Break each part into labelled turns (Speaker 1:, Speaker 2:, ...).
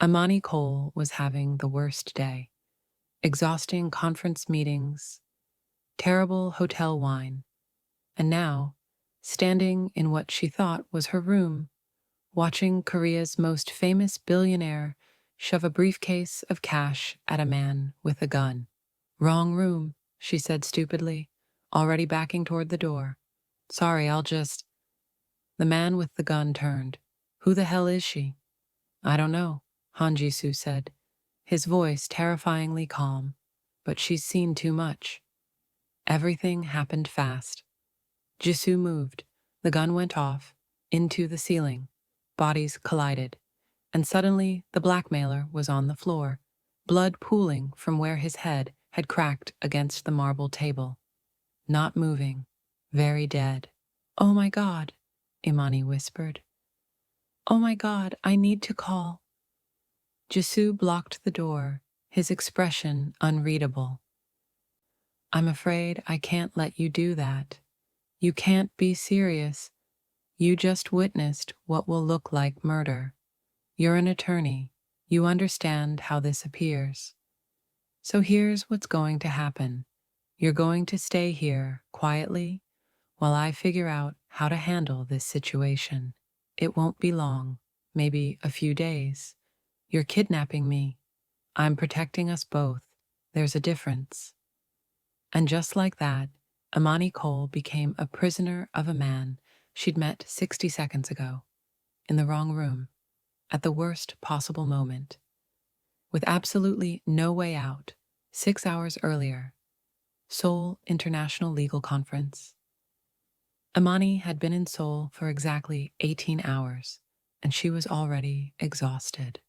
Speaker 1: Imani Cole was having the worst day. Exhausting conference meetings, terrible hotel wine, and now, standing in what she thought was her room, watching Korea's most famous billionaire shove a briefcase of cash at a man with a gun. Wrong room, she said stupidly, already backing toward the door. Sorry, I'll just... The man with the gun turned. Who the hell is she? I don't know, Jisoo said, his voice terrifyingly calm. But she's seen too much. Everything happened fast. Jisoo moved. The gun went off, into the ceiling. Bodies collided. And suddenly, the blackmailer was on the floor, blood pooling from where his head had cracked against the marble table. Not moving. Very dead. Oh my God, Imani whispered. Oh my God, I need to call. Jisoo blocked the door, his expression unreadable. I'm afraid I can't let you do that. You can't be serious. You just witnessed what will look like murder. You're an attorney. You understand how this appears. So here's what's going to happen. You're going to stay here quietly while I figure out how to handle this situation. It won't be long, maybe a few days. You're kidnapping me. I'm protecting us both. There's a difference. And just like that, Imani Cole became a prisoner of a man she'd met 60 seconds ago, in the wrong room, at the worst possible moment, with absolutely no way out, 6 hours earlier. Seoul International Legal Conference. Imani had been in Seoul for exactly 18 hours, and she was already exhausted.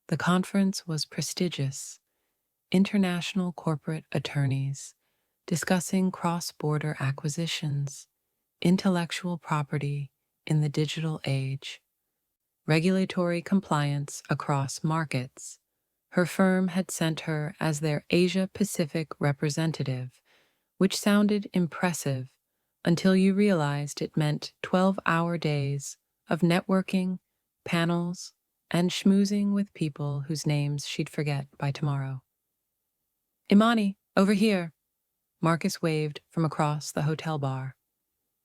Speaker 1: The conference was prestigious. International corporate attorneys discussing cross-border acquisitions, intellectual property in the digital age, regulatory compliance across markets. Her firm had sent her as their Asia-Pacific representative, which sounded impressive until you realized it meant 12-hour days of networking, panels, and schmoozing with people whose names she'd forget by tomorrow. Imani, over here. Marcus waved from across the hotel bar.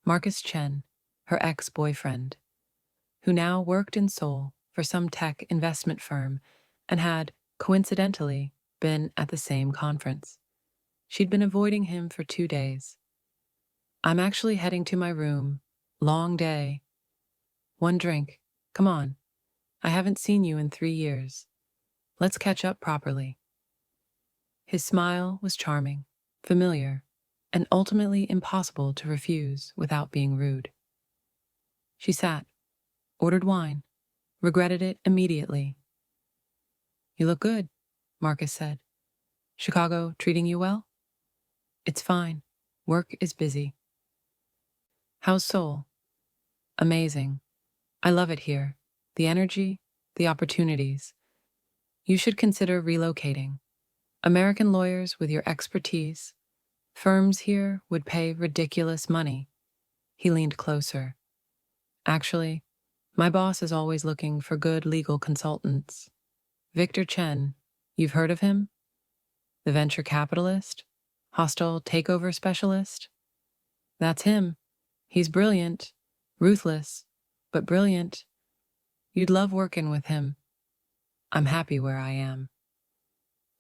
Speaker 1: Marcus Chen, her ex-boyfriend, who now worked in Seoul for some tech investment firm and had, coincidentally, been at the same conference. She'd been avoiding him for 2 days. I'm actually heading to my room. Long day. One drink. Come on. I haven't seen you in 3 years. Let's catch up properly. His smile was charming, familiar, and ultimately impossible to refuse without being rude. She sat, ordered wine, regretted it immediately. You look good, Marcus said. Chicago treating you well? It's fine. Work is busy. How's Seoul? Amazing. I love it here. The energy, the opportunities. You should consider relocating. American lawyers with your expertise. Firms here would pay ridiculous money. He leaned closer. Actually, my boss is always looking for good legal consultants. Victor Chen, you've heard of him? The venture capitalist? Hostile takeover specialist? That's him. He's brilliant, ruthless, but brilliant. You'd love working with him. I'm happy where I am.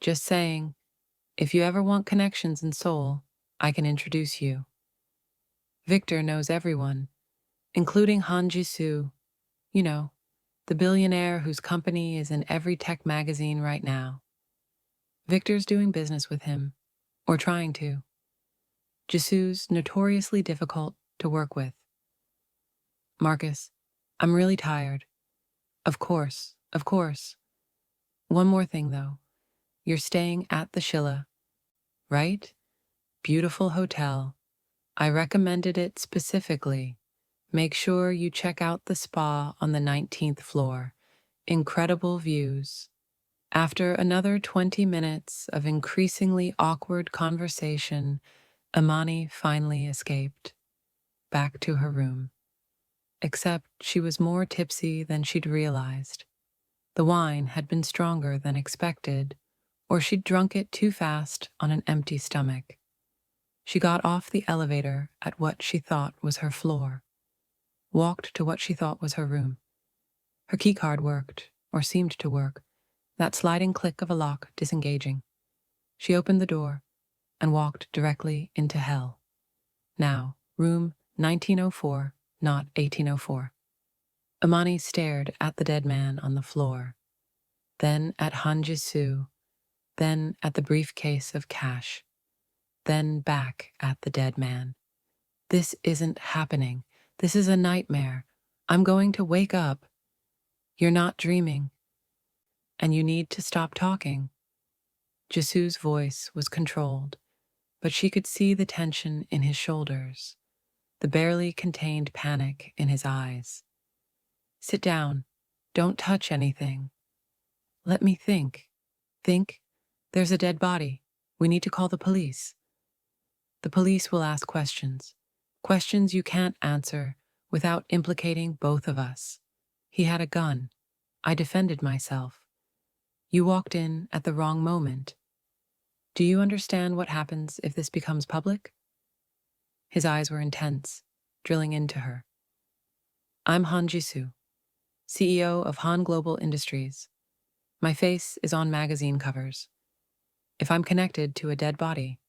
Speaker 1: Just saying, if you ever want connections in Seoul, I can introduce you. Victor knows everyone, including Jisoo, you know, the billionaire whose company is in every tech magazine right now. Victor's doing business with him, or trying to. Jisoo's notoriously difficult to work with. Marcus, I'm really tired. Of course, of course. One more thing, though. You're staying at the Shilla, right? Beautiful hotel. I recommended it specifically. Make sure you check out the spa on the 19th floor. Incredible views. After another 20 minutes of increasingly awkward conversation, Imani finally escaped, back to her room. Except she was more tipsy than she'd realized. The wine had been stronger than expected, or she'd drunk it too fast on an empty stomach. She got off the elevator at what she thought was her floor, walked to what she thought was her room. Her keycard worked, or seemed to work, that sliding click of a lock disengaging. She opened the door and walked directly into hell. Now, room 1904, not 1804. Imani stared at the dead man on the floor, then at Jisoo, then at the briefcase of cash, then back at the dead man. This isn't happening. This is a nightmare. I'm going to wake up. You're not dreaming. And you need to stop talking. Jisoo's voice was controlled, but she could see the tension in his shoulders, the barely contained panic in his eyes. Sit down. Don't touch anything. Let me think. Think? There's a dead body. We need to call the police. The police will ask questions. Questions you can't answer without implicating both of us. He had a gun. I defended myself. You walked in at the wrong moment. Do you understand what happens if this becomes public? His eyes were intense, drilling into her. I'm Jisoo, CEO of Han Global Industries. My face is on magazine covers. If I'm connected to a dead body,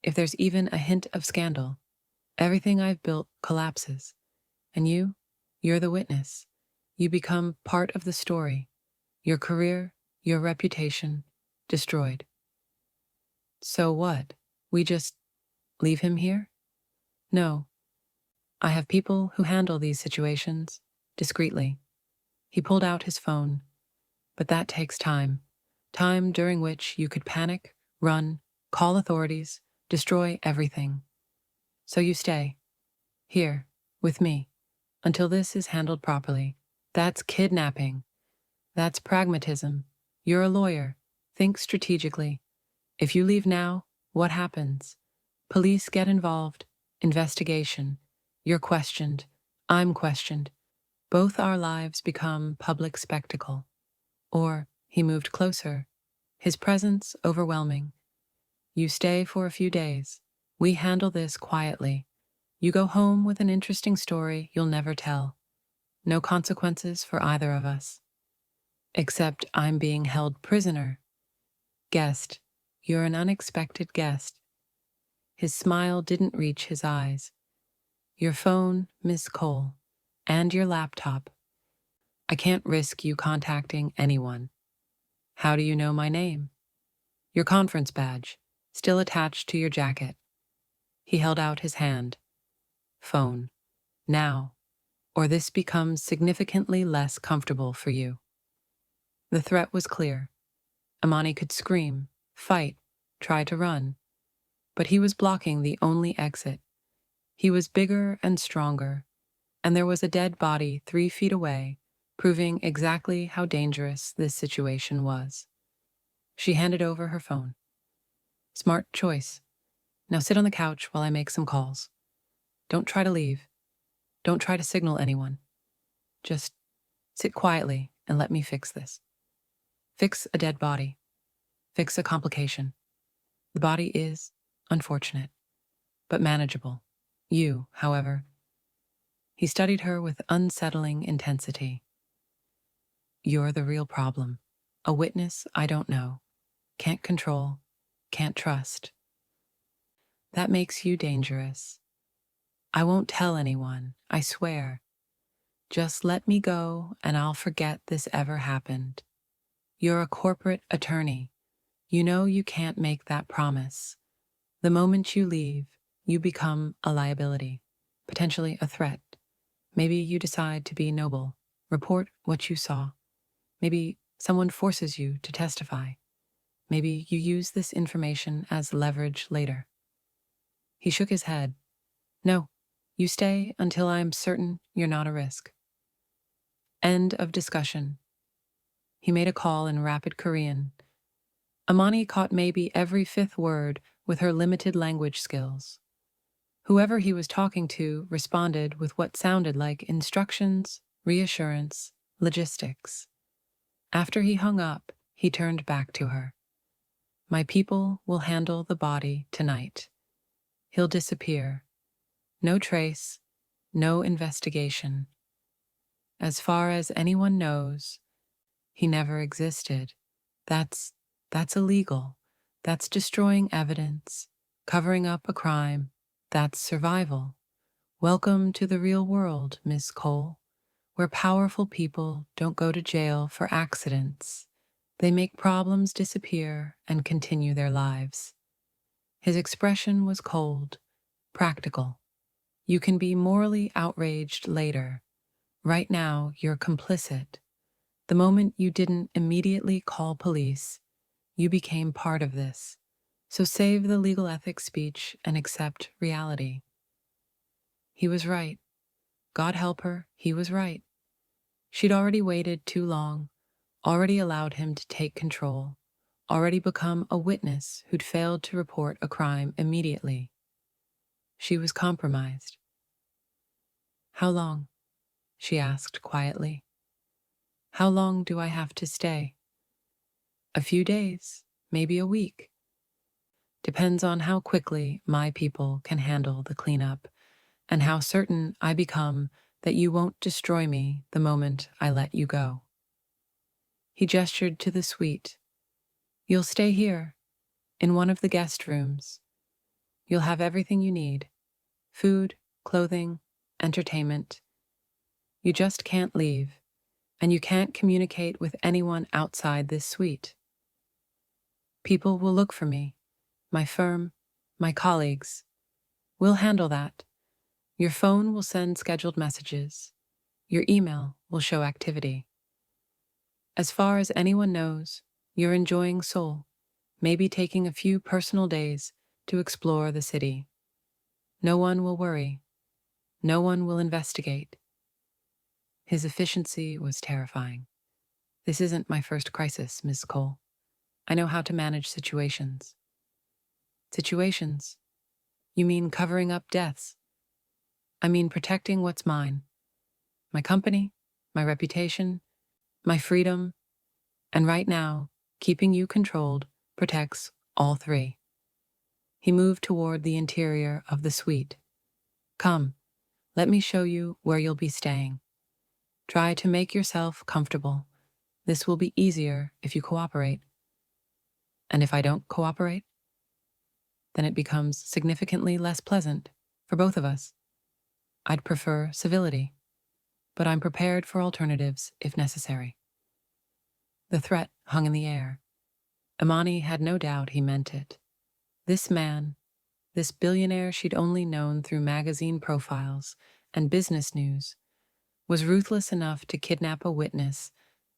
Speaker 1: if there's even a hint of scandal, everything I've built collapses. And you're the witness. You become part of the story. Your career, your reputation, destroyed. So what? We just leave him here? No. I have people who handle these situations discreetly. He pulled out his phone. But that takes time. Time during which you could panic, run, call authorities, destroy everything. So you stay. Here, with me, until this is handled properly. That's kidnapping. That's pragmatism. You're a lawyer. Think strategically. If you leave now, what happens? Police get involved. Investigation. You're questioned. I'm questioned. Both our lives become public spectacle. Or, he moved closer. His presence overwhelming. You stay for a few days. We handle this quietly. You go home with an interesting story you'll never tell. No consequences for either of us. Except I'm being held prisoner. Guest, you're an unexpected guest. His smile didn't reach his eyes. Your phone, Miss Cole, and your laptop. I can't risk you contacting anyone. How do you know my name? Your conference badge, still attached to your jacket. He held out his hand. Phone. Now, or this becomes significantly less comfortable for you. The threat was clear. Imani could scream, fight, try to run. But he was blocking the only exit. He was bigger and stronger, and there was a dead body 3 feet away, proving exactly how dangerous this situation was. She handed over her phone. Smart choice. Now sit on the couch while I make some calls. Don't try to leave. Don't try to signal anyone. Just sit quietly and let me fix this. Fix a dead body. Fix a complication. The body is unfortunate, but manageable. You, however. He studied her with unsettling intensity. You're the real problem. A witness I don't know. Can't control. Can't trust. That makes you dangerous. I won't tell anyone, I swear. Just let me go and I'll forget this ever happened. You're a corporate attorney. You know you can't make that promise. The moment you leave, you become a liability, potentially a threat. Maybe you decide to be noble, report what you saw. Maybe someone forces you to testify. Maybe you use this information as leverage later. He shook his head. No, you stay until I'm certain you're not a risk. End of discussion. He made a call in rapid Korean. Imani caught maybe every 5th word with her limited language skills. Whoever he was talking to responded with what sounded like instructions, reassurance, logistics. After he hung up, he turned back to her. My people will handle the body tonight. He'll disappear. No trace, no investigation. As far as anyone knows, he never existed. That's illegal. That's destroying evidence, covering up a crime. That's survival. Welcome to the real world, Miss Cole, where powerful people don't go to jail for accidents. They make problems disappear and continue their lives. His expression was cold, practical. You can be morally outraged later. Right now, you're complicit. The moment you didn't immediately call police, you became part of this. So save the legal ethics speech and accept reality. He was right. God help her, he was right. She'd already waited too long, already allowed him to take control, already become a witness who'd failed to report a crime immediately. She was compromised. How long? She asked quietly. How long do I have to stay? A few days, maybe a week. Depends on how quickly my people can handle the cleanup and how certain I become that you won't destroy me the moment I let you go. He gestured to the suite. You'll stay here, in one of the guest rooms. You'll have everything you need: food, clothing, entertainment. You just can't leave, and you can't communicate with anyone outside this suite. People will look for me, my firm, my colleagues. We'll handle that. Your phone will send scheduled messages. Your email will show activity. As far as anyone knows, you're enjoying Seoul, maybe taking a few personal days to explore the city. No one will worry. No one will investigate. His efficiency was terrifying. This isn't my first crisis, Miss Cole. I know how to manage situations. Situations? You mean covering up deaths? I mean protecting what's mine. My company, my reputation, my freedom, and right now, keeping you controlled protects all three. He moved toward the interior of the suite. Come, let me show you where you'll be staying. Try to make yourself comfortable. This will be easier if you cooperate. And if I don't cooperate, then it becomes significantly less pleasant for both of us. I'd prefer civility, but I'm prepared for alternatives if necessary. The threat hung in the air. Imani had no doubt he meant it. This man, this billionaire she'd only known through magazine profiles and business news, was ruthless enough to kidnap a witness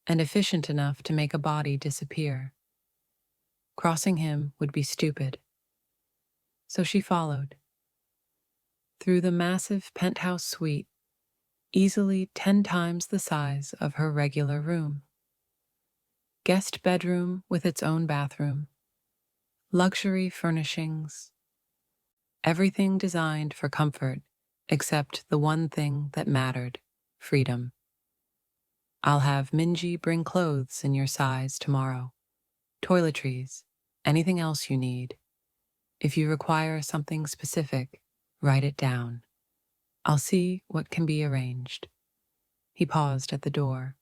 Speaker 1: and efficient enough to make a body disappear. Crossing him would be stupid. So she followed. Through the massive penthouse suite, easily 10 times the size of her regular room. Guest bedroom with its own bathroom. Luxury furnishings. Everything designed for comfort except the one thing that mattered: freedom. I'll have Minji bring clothes in your size tomorrow. Toiletries, anything else you need. If you require something specific, write it down. I'll see what can be arranged. He paused at the door.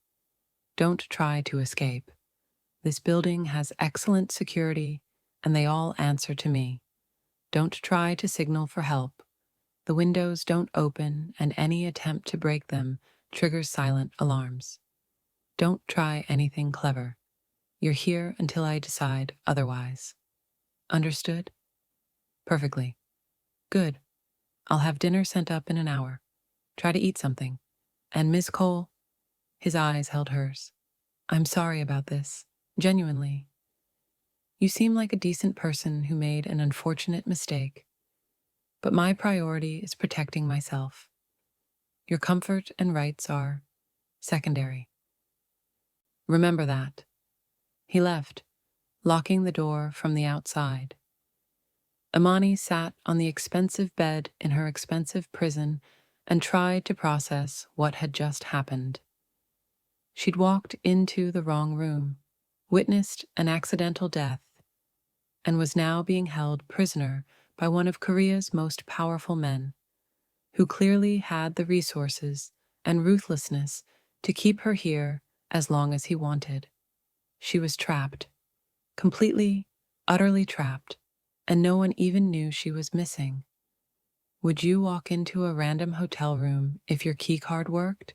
Speaker 1: Don't try to escape. This building has excellent security, and they all answer to me. Don't try to signal for help. The windows don't open, and any attempt to break them triggers silent alarms. Don't try anything clever. You're here until I decide otherwise. Understood? Perfectly. Good. I'll have dinner sent up in an hour. Try to eat something. And Miss Cole, his eyes held hers. I'm sorry about this. Genuinely. You seem like a decent person who made an unfortunate mistake. But my priority is protecting myself. Your comfort and rights are secondary. Remember that. He left, locking the door from the outside. Imani sat on the expensive bed in her expensive prison and tried to process what had just happened. She'd walked into the wrong room, witnessed an accidental death, and was now being held prisoner by one of Korea's most powerful men, who clearly had the resources and ruthlessness to keep her here as long as he wanted. She was trapped, completely, utterly trapped, and no one even knew she was missing. Would you walk into a random hotel room if your keycard worked?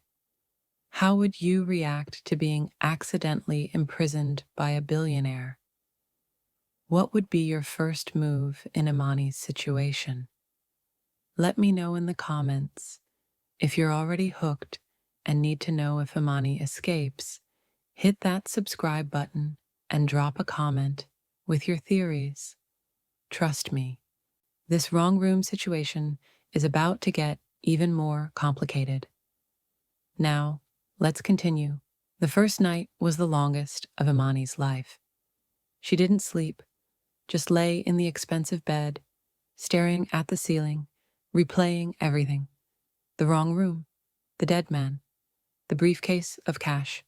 Speaker 1: How would you react to being accidentally imprisoned by a billionaire? What would be your first move in Imani's situation? Let me know in the comments. If you're already hooked and need to know if Imani escapes, hit that subscribe button and drop a comment with your theories. Trust me, this wrong room situation is about to get even more complicated. Now, let's continue. The first night was the longest of Imani's life. She didn't sleep, just lay in the expensive bed, staring at the ceiling, replaying everything. The wrong room, the dead man, the briefcase of cash,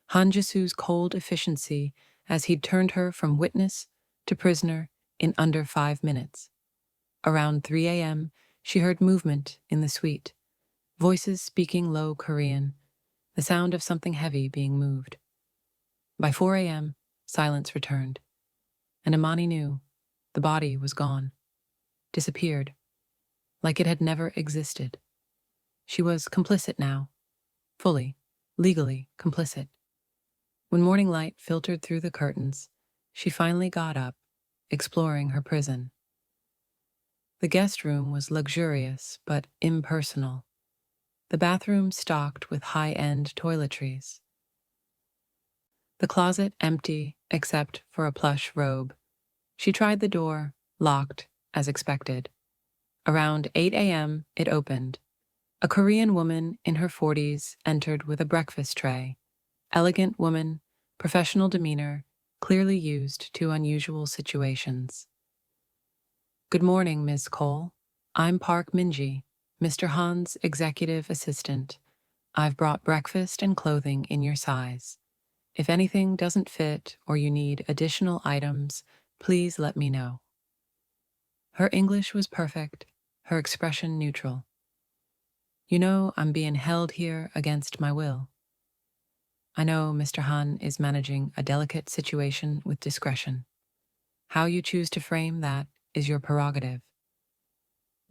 Speaker 1: Jisoo's cold efficiency as he'd turned her from witness to prisoner in under 5 minutes. Around 3 a.m., she heard movement in the suite, voices speaking low Korean, the sound of something heavy being moved. By 4 a.m., silence returned, and Imani knew the body was gone, disappeared, like it had never existed. She was complicit now, fully, legally complicit. When morning light filtered through the curtains, she finally got up, exploring her prison. The guest room was luxurious but impersonal, the bathroom stocked with high-end toiletries. The closet empty except for a plush robe. She tried the door, locked, as expected. Around 8 a.m., it opened. A Korean woman in her 40s entered with a breakfast tray. Elegant woman, professional demeanor, clearly used to unusual situations. Good morning, Ms. Cole. I'm Park Minji, Mr. Han's executive assistant. I've brought breakfast and clothing in your size. If anything doesn't fit or you need additional items, please let me know. Her English was perfect, her expression neutral. You know, I'm being held here against my will. I know Mr. Han is managing a delicate situation with discretion. How you choose to frame that is your prerogative.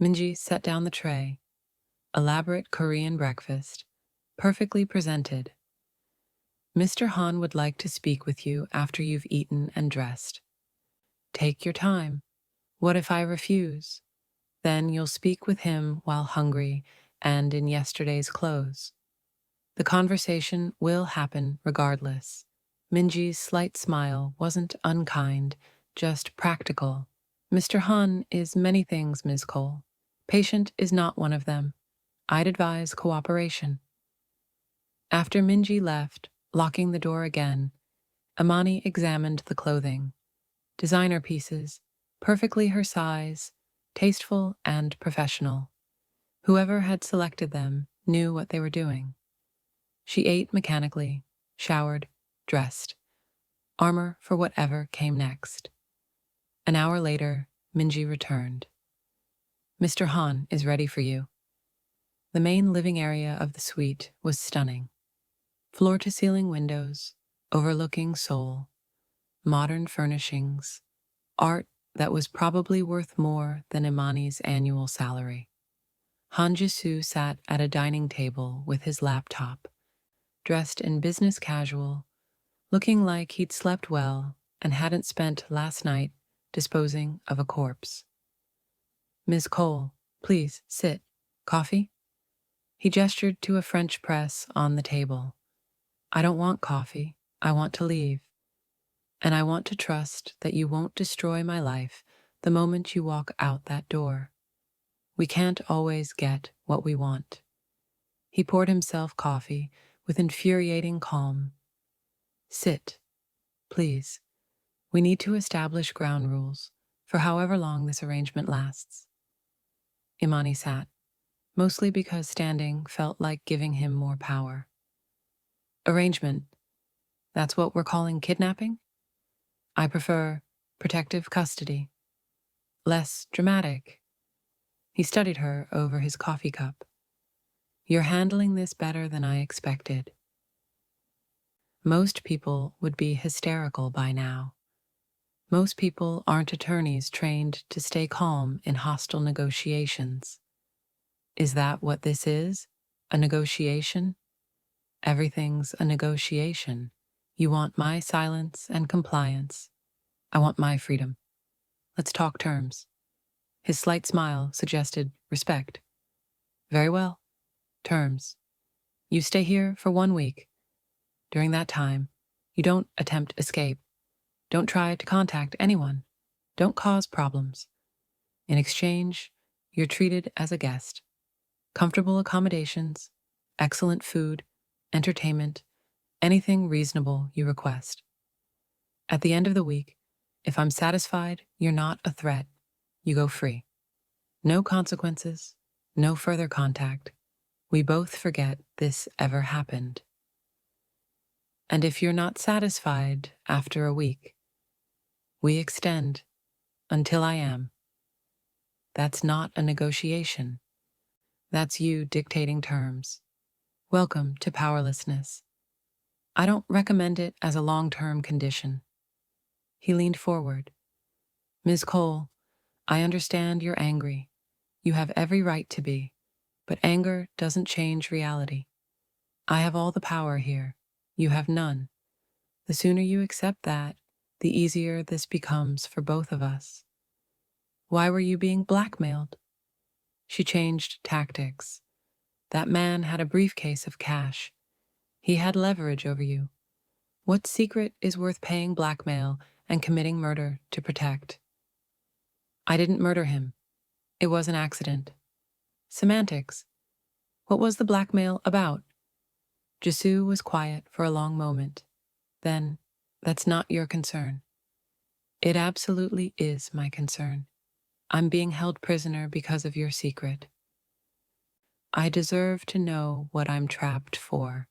Speaker 1: Minji set down the tray. Elaborate Korean breakfast, perfectly presented. Mr. Han would like to speak with you after you've eaten and dressed. Take your time. What if I refuse? Then you'll speak with him while hungry and in yesterday's clothes. The conversation will happen regardless. Minji's slight smile wasn't unkind, just practical. Mr. Han is many things, Ms. Cole. Patient is not one of them. I'd advise cooperation. After Minji left, locking the door again, Imani examined the clothing. Designer pieces, perfectly her size, tasteful and professional. Whoever had selected them knew what they were doing. She ate mechanically, showered, dressed. Armor for whatever came next. An hour later, Minji returned. Mr. Han is ready for you. The main living area of the suite was stunning. Floor-to-ceiling windows, overlooking Seoul, modern furnishings, art that was probably worth more than Imani's annual salary. Han Jisoo sat at a dining table with his laptop, dressed in business casual, looking like he'd slept well and hadn't spent last night disposing of a corpse. Ms. Cole, please sit. Coffee? He gestured to a French press on the table. I don't want coffee. I want to leave. And I want to trust that you won't destroy my life the moment you walk out that door. We can't always get what we want. He poured himself coffee with infuriating calm. Sit, please. We need to establish ground rules for however long this arrangement lasts. Imani sat, mostly because standing felt like giving him more power. Arrangement. That's what we're calling kidnapping? I prefer protective custody. Less dramatic. He studied her over his coffee cup. You're handling this better than I expected. Most people would be hysterical by now. Most people aren't attorneys trained to stay calm in hostile negotiations. Is that what this is? A negotiation? Everything's a negotiation. You want my silence and compliance. I want my freedom. Let's talk terms. His slight smile suggested respect. Very well. Terms. You stay here for 1 week. During that time, you don't attempt escape. Don't try to contact anyone. Don't cause problems. In exchange, you're treated as a guest. Comfortable accommodations, excellent food, entertainment, anything reasonable you request. At the end of the week, if I'm satisfied you're not a threat, you go free. No consequences, no further contact. We both forget this ever happened. And if you're not satisfied after a week, we extend until I am. That's not a negotiation. That's you dictating terms. Welcome to powerlessness. I don't recommend it as a long-term condition. He leaned forward. Ms. Cole, I understand you're angry. You have every right to be, but anger doesn't change reality. I have all the power here. You have none. The sooner you accept that, the easier this becomes for both of us. Why were you being blackmailed? She changed tactics. That man had a briefcase of cash. He had leverage over you. What secret is worth paying blackmail and committing murder to protect? I didn't murder him. It was an accident. Semantics. What was the blackmail about? Jisoo was quiet for a long moment. Then, that's not your concern. It absolutely is my concern. I'm being held prisoner because of your secret. I deserve to know what I'm trapped for.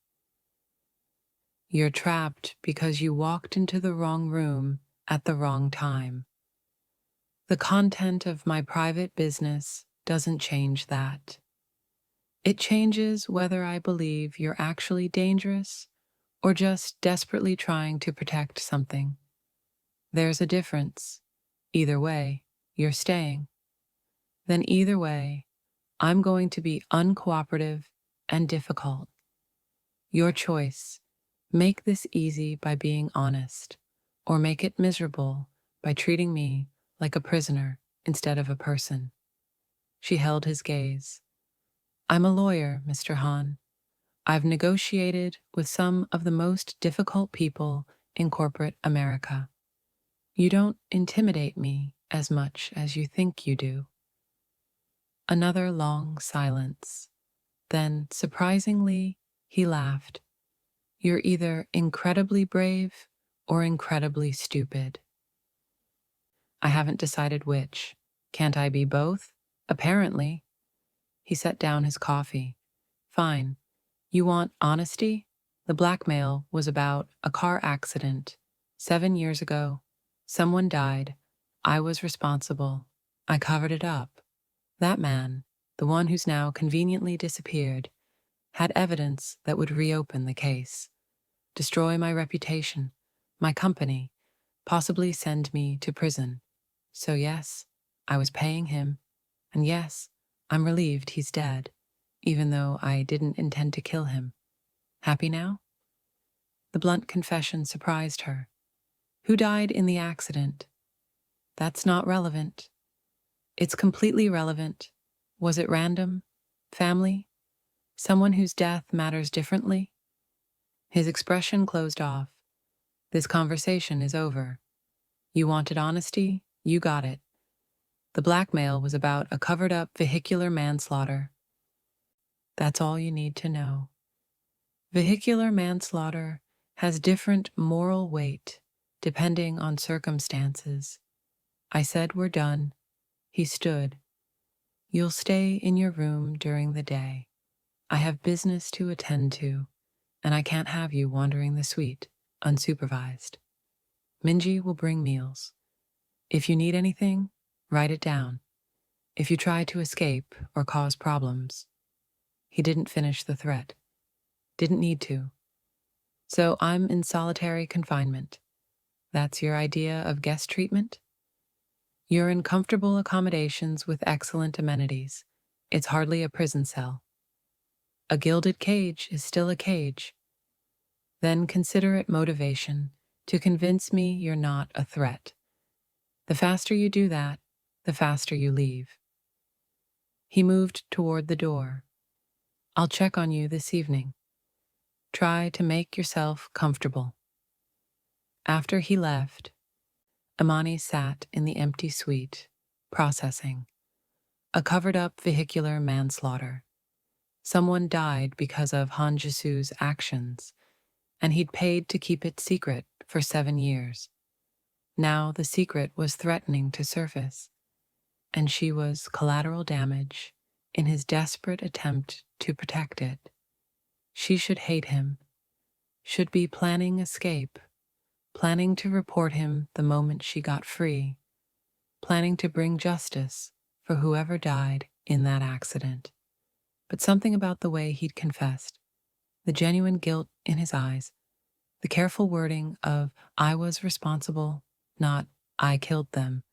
Speaker 1: You're trapped because you walked into the wrong room at the wrong time. The content of my private business doesn't change that. It changes whether I believe you're actually dangerous or just desperately trying to protect something. There's a difference. Either way, you're staying. Then either way, I'm going to be uncooperative and difficult. Your choice. Make this easy by being honest, or make it miserable by treating me like a prisoner instead of a person. She held his gaze. I'm a lawyer, Mr. Han. I've negotiated with some of the most difficult people in corporate America. You don't intimidate me as much as you think you do. Another long silence. Then, surprisingly, he laughed. You're either incredibly brave or incredibly stupid. I haven't decided which. Can't I be both? Apparently. He set down his coffee. Fine. You want honesty? The blackmail was about a car accident. 7 years ago. Someone died. I was responsible. I covered it up. That man, the one who's now conveniently disappeared, had evidence that would reopen the case, destroy my reputation, my company, possibly send me to prison. So yes, I was paying him, and yes, I'm relieved he's dead, even though I didn't intend to kill him. Happy now? The blunt confession surprised her. Who died in the accident? That's not relevant. It's completely relevant. Was it random? Family? Someone whose death matters differently? His expression closed off. This conversation is over. You wanted honesty? You got it. The blackmail was about a covered-up vehicular manslaughter. That's all you need to know. Vehicular manslaughter has different moral weight depending on circumstances. I said we're done. He stood. You'll stay in your room during the day. I have business to attend to. and I can't have you wandering the suite, unsupervised. Minji will bring meals. If you need anything, write it down. If you try to escape or cause problems, he didn't finish the threat. Didn't need to. So I'm in solitary confinement. That's your idea of guest treatment? You're in comfortable accommodations with excellent amenities. It's hardly a prison cell. A gilded cage is still a cage. Then consider it motivation to convince me you're not a threat. The faster you do that, the faster you leave. He moved toward the door. I'll check on you this evening. Try to make yourself comfortable. After he left, Imani sat in the empty suite, processing. A covered-up vehicular manslaughter. Someone died because of Han Jisoo's actions, and he'd paid to keep it secret for 7 years. Now the secret was threatening to surface, and she was collateral damage in his desperate attempt to protect it. She should hate him, should be planning escape, planning to report him the moment she got free, planning to bring justice for whoever died in that accident. But something about the way he'd confessed, the genuine guilt in his eyes, the careful wording of "I was responsible," not "I killed them,"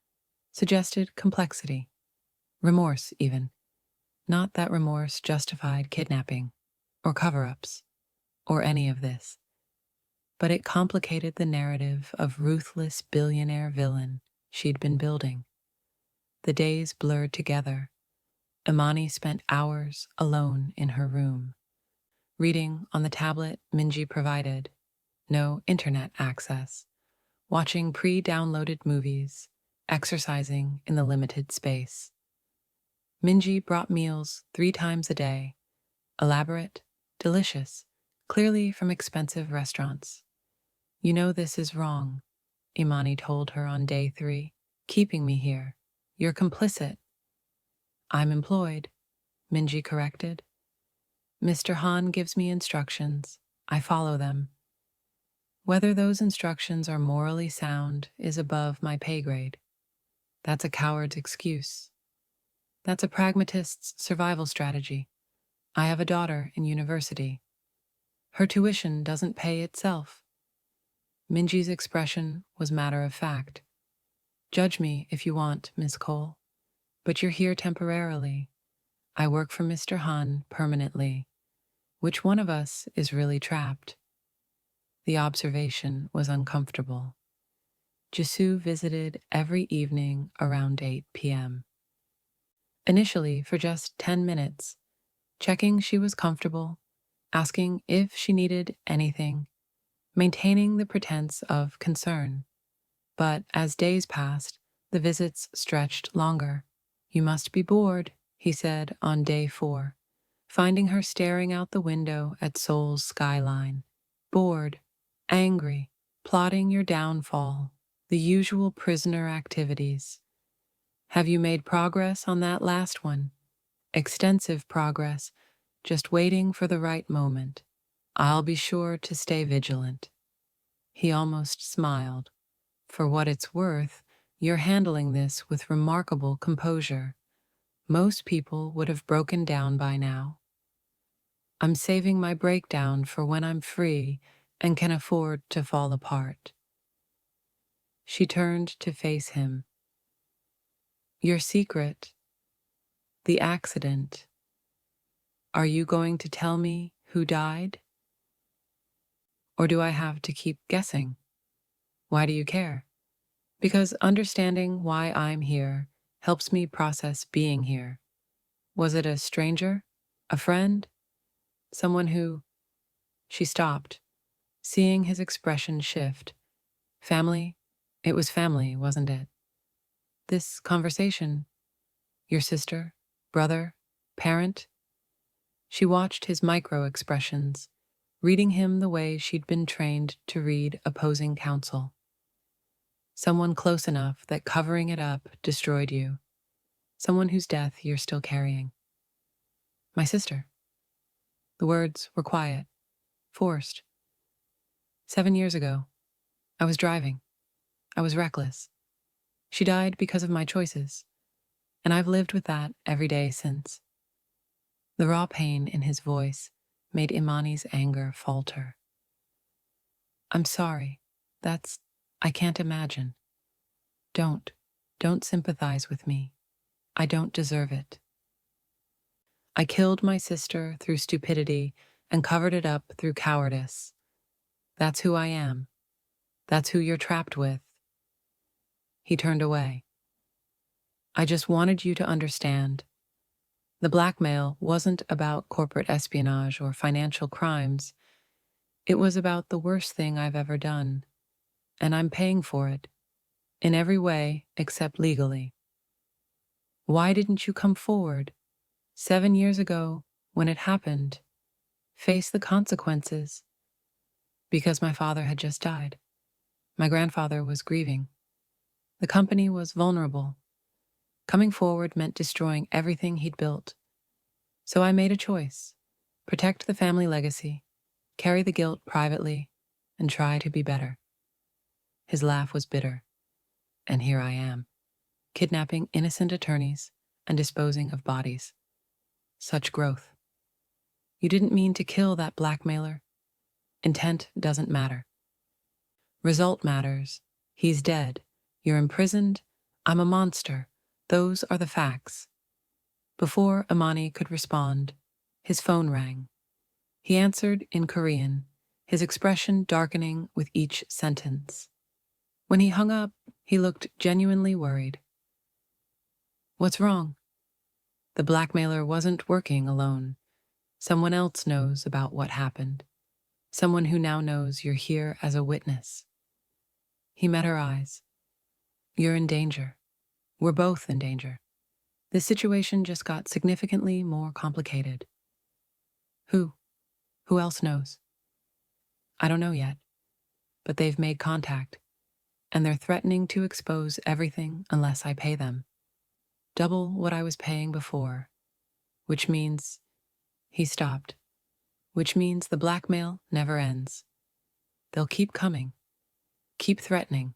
Speaker 1: suggested complexity, remorse even. Not that remorse justified kidnapping, or cover-ups, or any of this. But it complicated the narrative of ruthless billionaire villain she'd been building. The days blurred together. Imani spent hours alone in her room, reading on the tablet Minji provided, no internet access, watching pre-downloaded movies, exercising in the limited space. Minji brought meals 3 times a day, elaborate, delicious, clearly from expensive restaurants. "You know this is wrong," Imani told her on day 3, "keeping me here. You're complicit." "I'm employed," Minji corrected. "Mr. Han gives me instructions. I follow them. Whether those instructions are morally sound is above my pay grade. That's a coward's excuse. That's a pragmatist's survival strategy. I have a daughter in university. Her tuition doesn't pay itself." Minji's expression was matter of fact. "Judge me if you want, Miss Cole, but you're here temporarily. I work for Mr. Han permanently. Which one of us is really trapped?" The observation was uncomfortable. Jisoo visited every evening around 8 p.m. Initially for just 10 minutes, checking she was comfortable, asking if she needed anything, maintaining the pretense of concern. But as days passed, the visits stretched longer. "You must be bored," he said on day 4, finding her staring out the window at Seoul's skyline. Bored, angry, plotting your downfall, the usual prisoner activities. "Have you made progress on that last one?" "Extensive progress, just waiting for the right moment. I'll be sure to stay vigilant." He almost smiled. "For what it's worth, you're handling this with remarkable composure. Most people would have broken down by now." "I'm saving my breakdown for when I'm free and can afford to fall apart." She turned to face him. "Your secret, the accident. Are you going to tell me who died? Or do I have to keep guessing? Why do you care?" "Because understanding why I'm here helps me process being here. Was it a stranger? A friend? Someone who—" She stopped, seeing his expression shift. "Family? It was family, wasn't it? This conversation? Your sister? Brother? Parent?" She watched his micro-expressions, reading him the way she'd been trained to read opposing counsel. Someone close enough that covering it up destroyed you. Someone whose death you're still carrying. "My sister." The words were quiet, Forced. 7 years ago, I was driving. I was reckless. She died because of my choices, and I've lived with that every day since. The raw pain in his voice made Imani's anger falter. I'm sorry. I can't imagine. Don't sympathize with me. I don't deserve it. I killed my sister through stupidity and covered it up through cowardice. That's who I am. That's who you're trapped with. He turned away. I just wanted you to understand. The blackmail wasn't about corporate espionage or financial crimes. It was about the worst thing I've ever done, and I'm paying for it, in every way except legally. Why didn't you come forward? 7 years ago, when it happened, face the consequences. Because my father had just died. My grandfather was grieving. The company was vulnerable. Coming forward meant destroying everything he'd built. So I made a choice. Protect the family legacy, carry the guilt privately, and try to be better. His laugh was bitter. And here I am, kidnapping innocent attorneys and disposing of bodies. Such growth. You didn't mean to kill that blackmailer. Intent doesn't matter. Result matters. He's dead. You're imprisoned. I'm a monster. Those are the facts. Before Imani could respond, his phone rang. He answered in Korean, his expression darkening with each sentence. When he hung up, he looked genuinely worried. What's wrong? The blackmailer wasn't working alone. Someone else knows about what happened. Someone who now knows you're here as a witness. He met her eyes. You're in danger. We're both in danger. This situation just got significantly more complicated. Who? Who else knows? I don't know yet, but they've made contact, and they're threatening to expose everything unless I pay them. Double what I was paying before, which means he stopped, which means the blackmail never ends. They'll keep coming, keep threatening,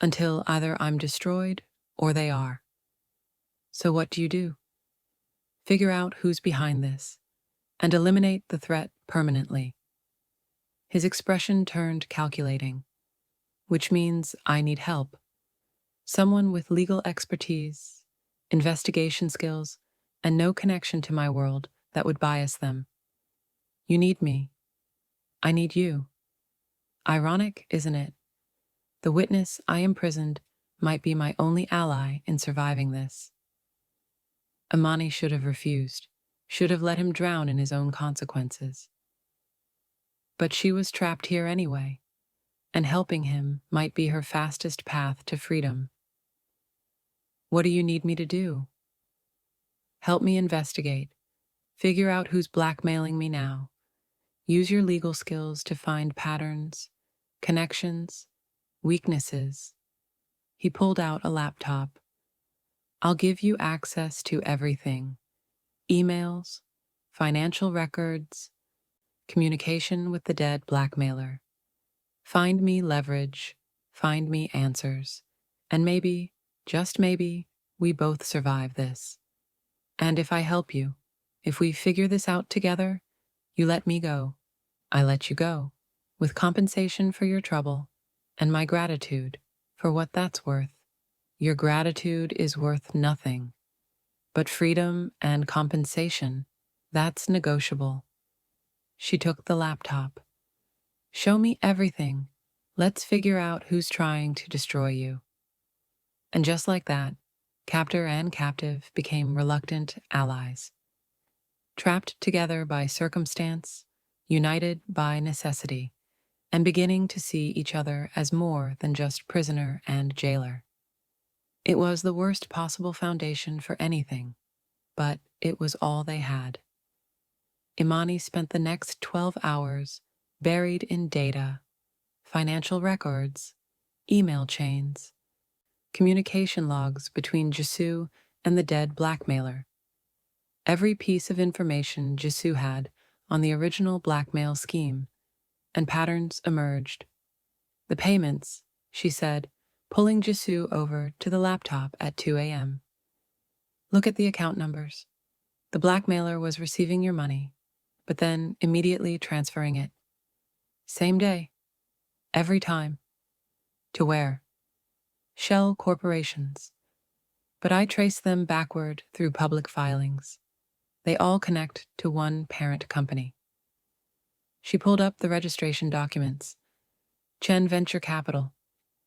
Speaker 1: until either I'm destroyed or they are. So what do? Figure out who's behind this and eliminate the threat permanently. His expression turned calculating, which means I need help. Someone with legal expertise, investigation skills, and no connection to my world that would bias them. You need me. I need you. Ironic, isn't it? The witness I imprisoned might be my only ally in surviving this. Imani should have refused, should have let him drown in his own consequences. But she was trapped here anyway, and helping him might be her fastest path to freedom. What do you need me to do? Help me investigate. Figure out who's blackmailing me now. Use your legal skills to find patterns, connections, weaknesses. He pulled out a laptop. I'll give you access to everything. Emails, financial records, communication with the dead blackmailer. Find me leverage, find me answers, and maybe, just maybe, we both survive this. And if I help you, if we figure this out together, you let me go. I let you go, with compensation for your trouble, and my gratitude for what that's worth. Your gratitude is worth nothing, but freedom and compensation, that's negotiable. She took the laptop. Show me everything. Let's figure out who's trying to destroy you. And just like that, captor and captive became reluctant allies. Trapped together by circumstance, united by necessity, and beginning to see each other as more than just prisoner and jailer. It was the worst possible foundation for anything, but it was all they had. Imani spent the next 12 hours buried in data, financial records, email chains, communication logs between Jisoo and the dead blackmailer. Every piece of information Jisoo had on the original blackmail scheme, and patterns emerged. The payments, she said, pulling Jisoo over to the laptop at 2 a.m. Look at the account numbers. The blackmailer was receiving your money, but then immediately transferring it. Same day. Every time. To where? Shell corporations. But I traced them backward through public filings. They all connect to one parent company. She pulled up the registration documents. Chen Venture Capital.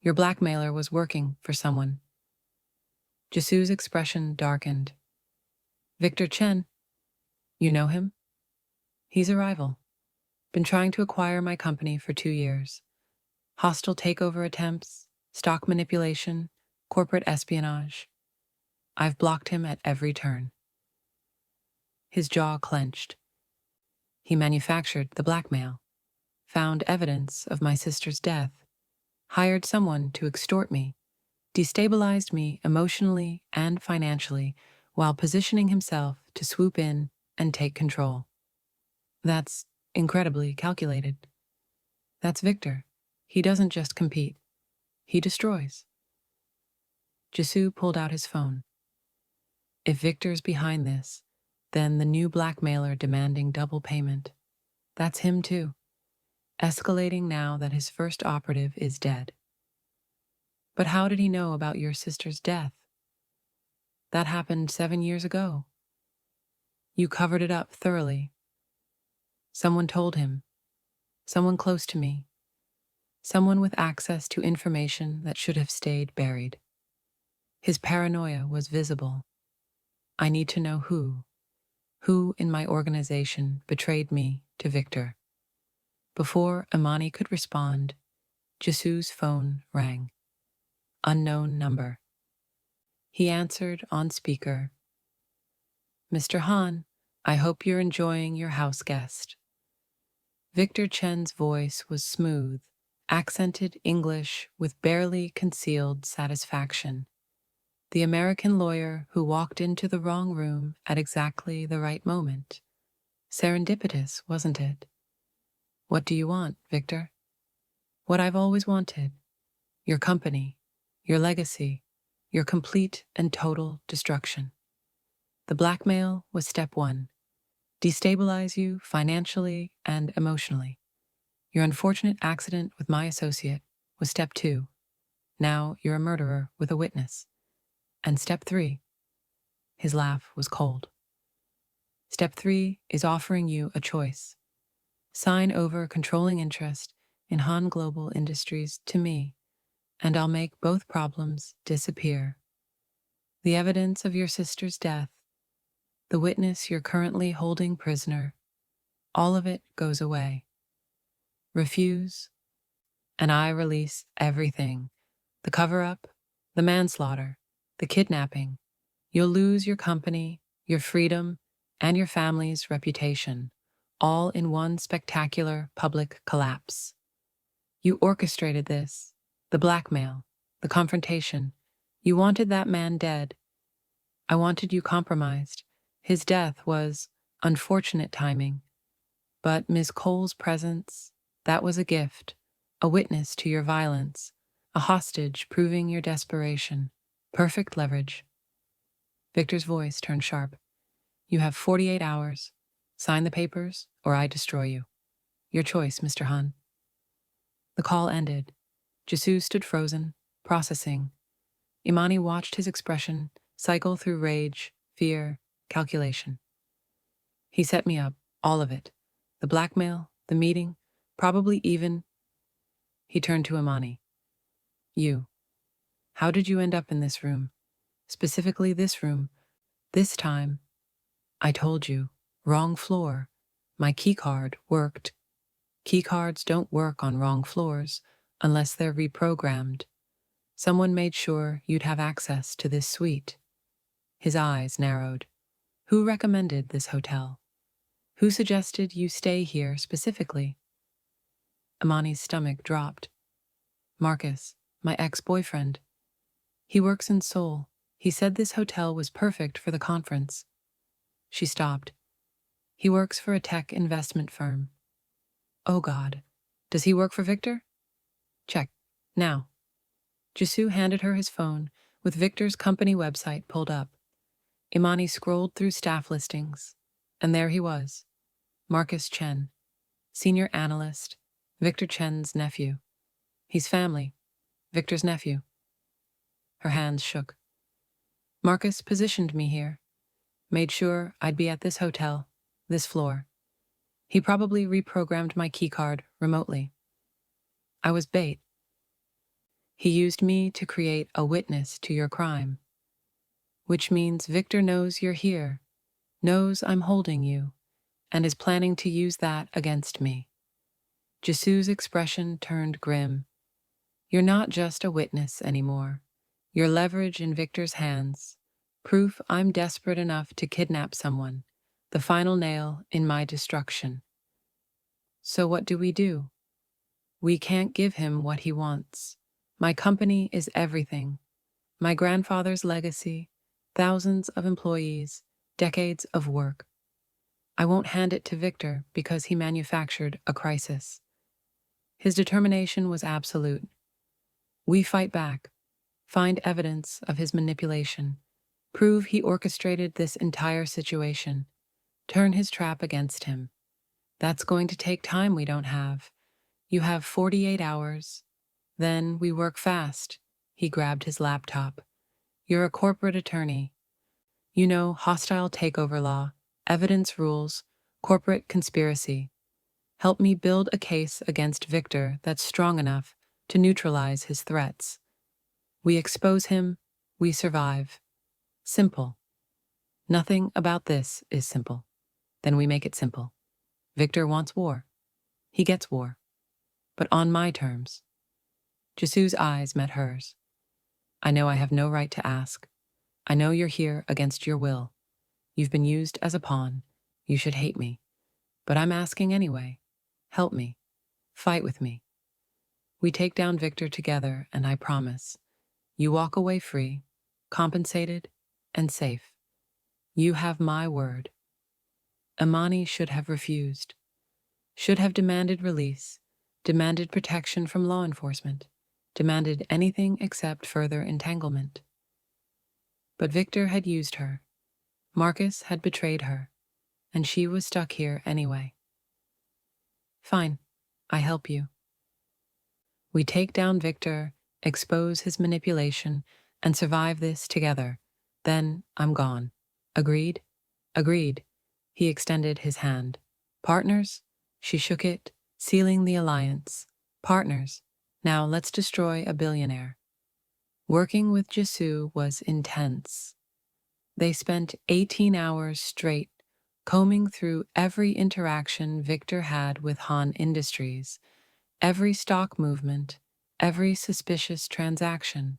Speaker 1: Your blackmailer was working for someone. Jisoo's expression darkened. Victor Chen. You know him? He's a rival. Been trying to acquire my company for 2 years. Hostile takeover attempts, stock manipulation, corporate espionage. I've blocked him at every turn. His jaw clenched. He manufactured the blackmail, found evidence of my sister's death, hired someone to extort me, destabilized me emotionally and financially while positioning himself to swoop in and take control. That's incredibly calculated. That's Victor. He doesn't just compete. He destroys. Jisoo pulled out his phone. If Victor's behind this, then the new blackmailer demanding double payment. That's him too, escalating now that his first operative is dead. But how did he know about your sister's death? That happened 7 years ago. You covered it up thoroughly. Someone told him. Someone close to me. Someone with access to information that should have stayed buried. His paranoia was visible. I need to know who. Who in my organization betrayed me to Victor? Before Imani could respond, Jisoo's phone rang. Unknown number. He answered on speaker. Mr. Han, I hope you're enjoying your house guest. Victor Chen's voice was smooth, accented English with barely concealed satisfaction. The American lawyer who walked into the wrong room at exactly the right moment. Serendipitous, wasn't it? What do you want, Victor? What I've always wanted. Your company, your legacy, your complete and total destruction. The blackmail was step 1. Destabilize you financially and emotionally. Your unfortunate accident with my associate was step 2. Now you're a murderer with a witness. And step 3. His laugh was cold. Step 3 is offering you a choice. Sign over controlling interest in Han Global Industries to me, and I'll make both problems disappear. The evidence of your sister's death, the witness you're currently holding prisoner, all of it goes away. Refuse, and I release everything. The cover-up, the manslaughter, the kidnapping. You'll lose your company, your freedom, and your family's reputation, all in one spectacular public collapse. You orchestrated this, the blackmail, the confrontation. You wanted that man dead. I wanted you compromised. His death was unfortunate timing. But Ms. Cole's presence, that was a gift, a witness to your violence, a hostage proving your desperation. Perfect leverage. Victor's voice turned sharp. You have 48 hours. Sign the papers, or I destroy you. Your choice, Mr. Han. The call ended. Jisoo stood frozen, processing. Imani watched his expression cycle through rage, fear, calculation. He set me up, all of it. The blackmail, the meeting, probably even... He turned to Imani. You. How did you end up in this room? Specifically this room. This time. I told you. Wrong floor. My keycard worked. Keycards don't work on wrong floors unless they're reprogrammed. Someone made sure you'd have access to this suite. His eyes narrowed. Who recommended this hotel? Who suggested you stay here specifically? Imani's stomach dropped. Marcus, my ex-boyfriend. He works in Seoul. He said this hotel was perfect for the conference. She stopped. He works for a tech investment firm. Oh God. Does he work for Victor? Check. Now. Jisoo handed her his phone with Victor's company website pulled up. Imani scrolled through staff listings, and there he was, Marcus Chen, senior analyst, Victor Chen's nephew. He's family, Victor's nephew. Her hands shook. Marcus positioned me here, made sure I'd be at this hotel, this floor. He probably reprogrammed my keycard remotely. I was bait. He used me to create a witness to your crime, which means Victor knows you're here, knows I'm holding you, and is planning to use that against me. Jisoo's expression turned grim. You're not just a witness anymore. You're leverage in Victor's hands, proof I'm desperate enough to kidnap someone, the final nail in my destruction. So what do? We can't give him what he wants. My company is everything. My grandfather's legacy, thousands of employees, decades of work. I won't hand it to Victor because he manufactured a crisis. His determination was absolute. We fight back, find evidence of his manipulation, prove he orchestrated this entire situation, turn his trap against him. That's going to take time we don't have. You have 48 hours. Then we work fast. He grabbed his laptop. You're a corporate attorney. You know hostile takeover law, evidence rules, corporate conspiracy. Help me build a case against Victor that's strong enough to neutralize his threats. We expose him, we survive. Simple. Nothing about this is simple. Then we make it simple. Victor wants war. He gets war. But on my terms. Jisoo's eyes met hers. I know I have no right to ask. I know you're here against your will. You've been used as a pawn. You should hate me. But I'm asking anyway. Help me. Fight with me. We take down Victor together, and I promise, you walk away free, compensated, and safe. You have my word. Imani should have refused. Should have demanded release, demanded protection from law enforcement, demanded anything except further entanglement. But Victor had used her. Marcus had betrayed her, and she was stuck here anyway. Fine, I help you. We take down Victor, expose his manipulation, and survive this together. Then I'm gone. Agreed? Agreed. He extended his hand. Partners? She shook it, sealing the alliance. Partners. Now let's destroy a billionaire. Working with Jisoo was intense. They spent 18 hours straight, combing through every interaction Victor had with Han Industries, every stock movement, every suspicious transaction.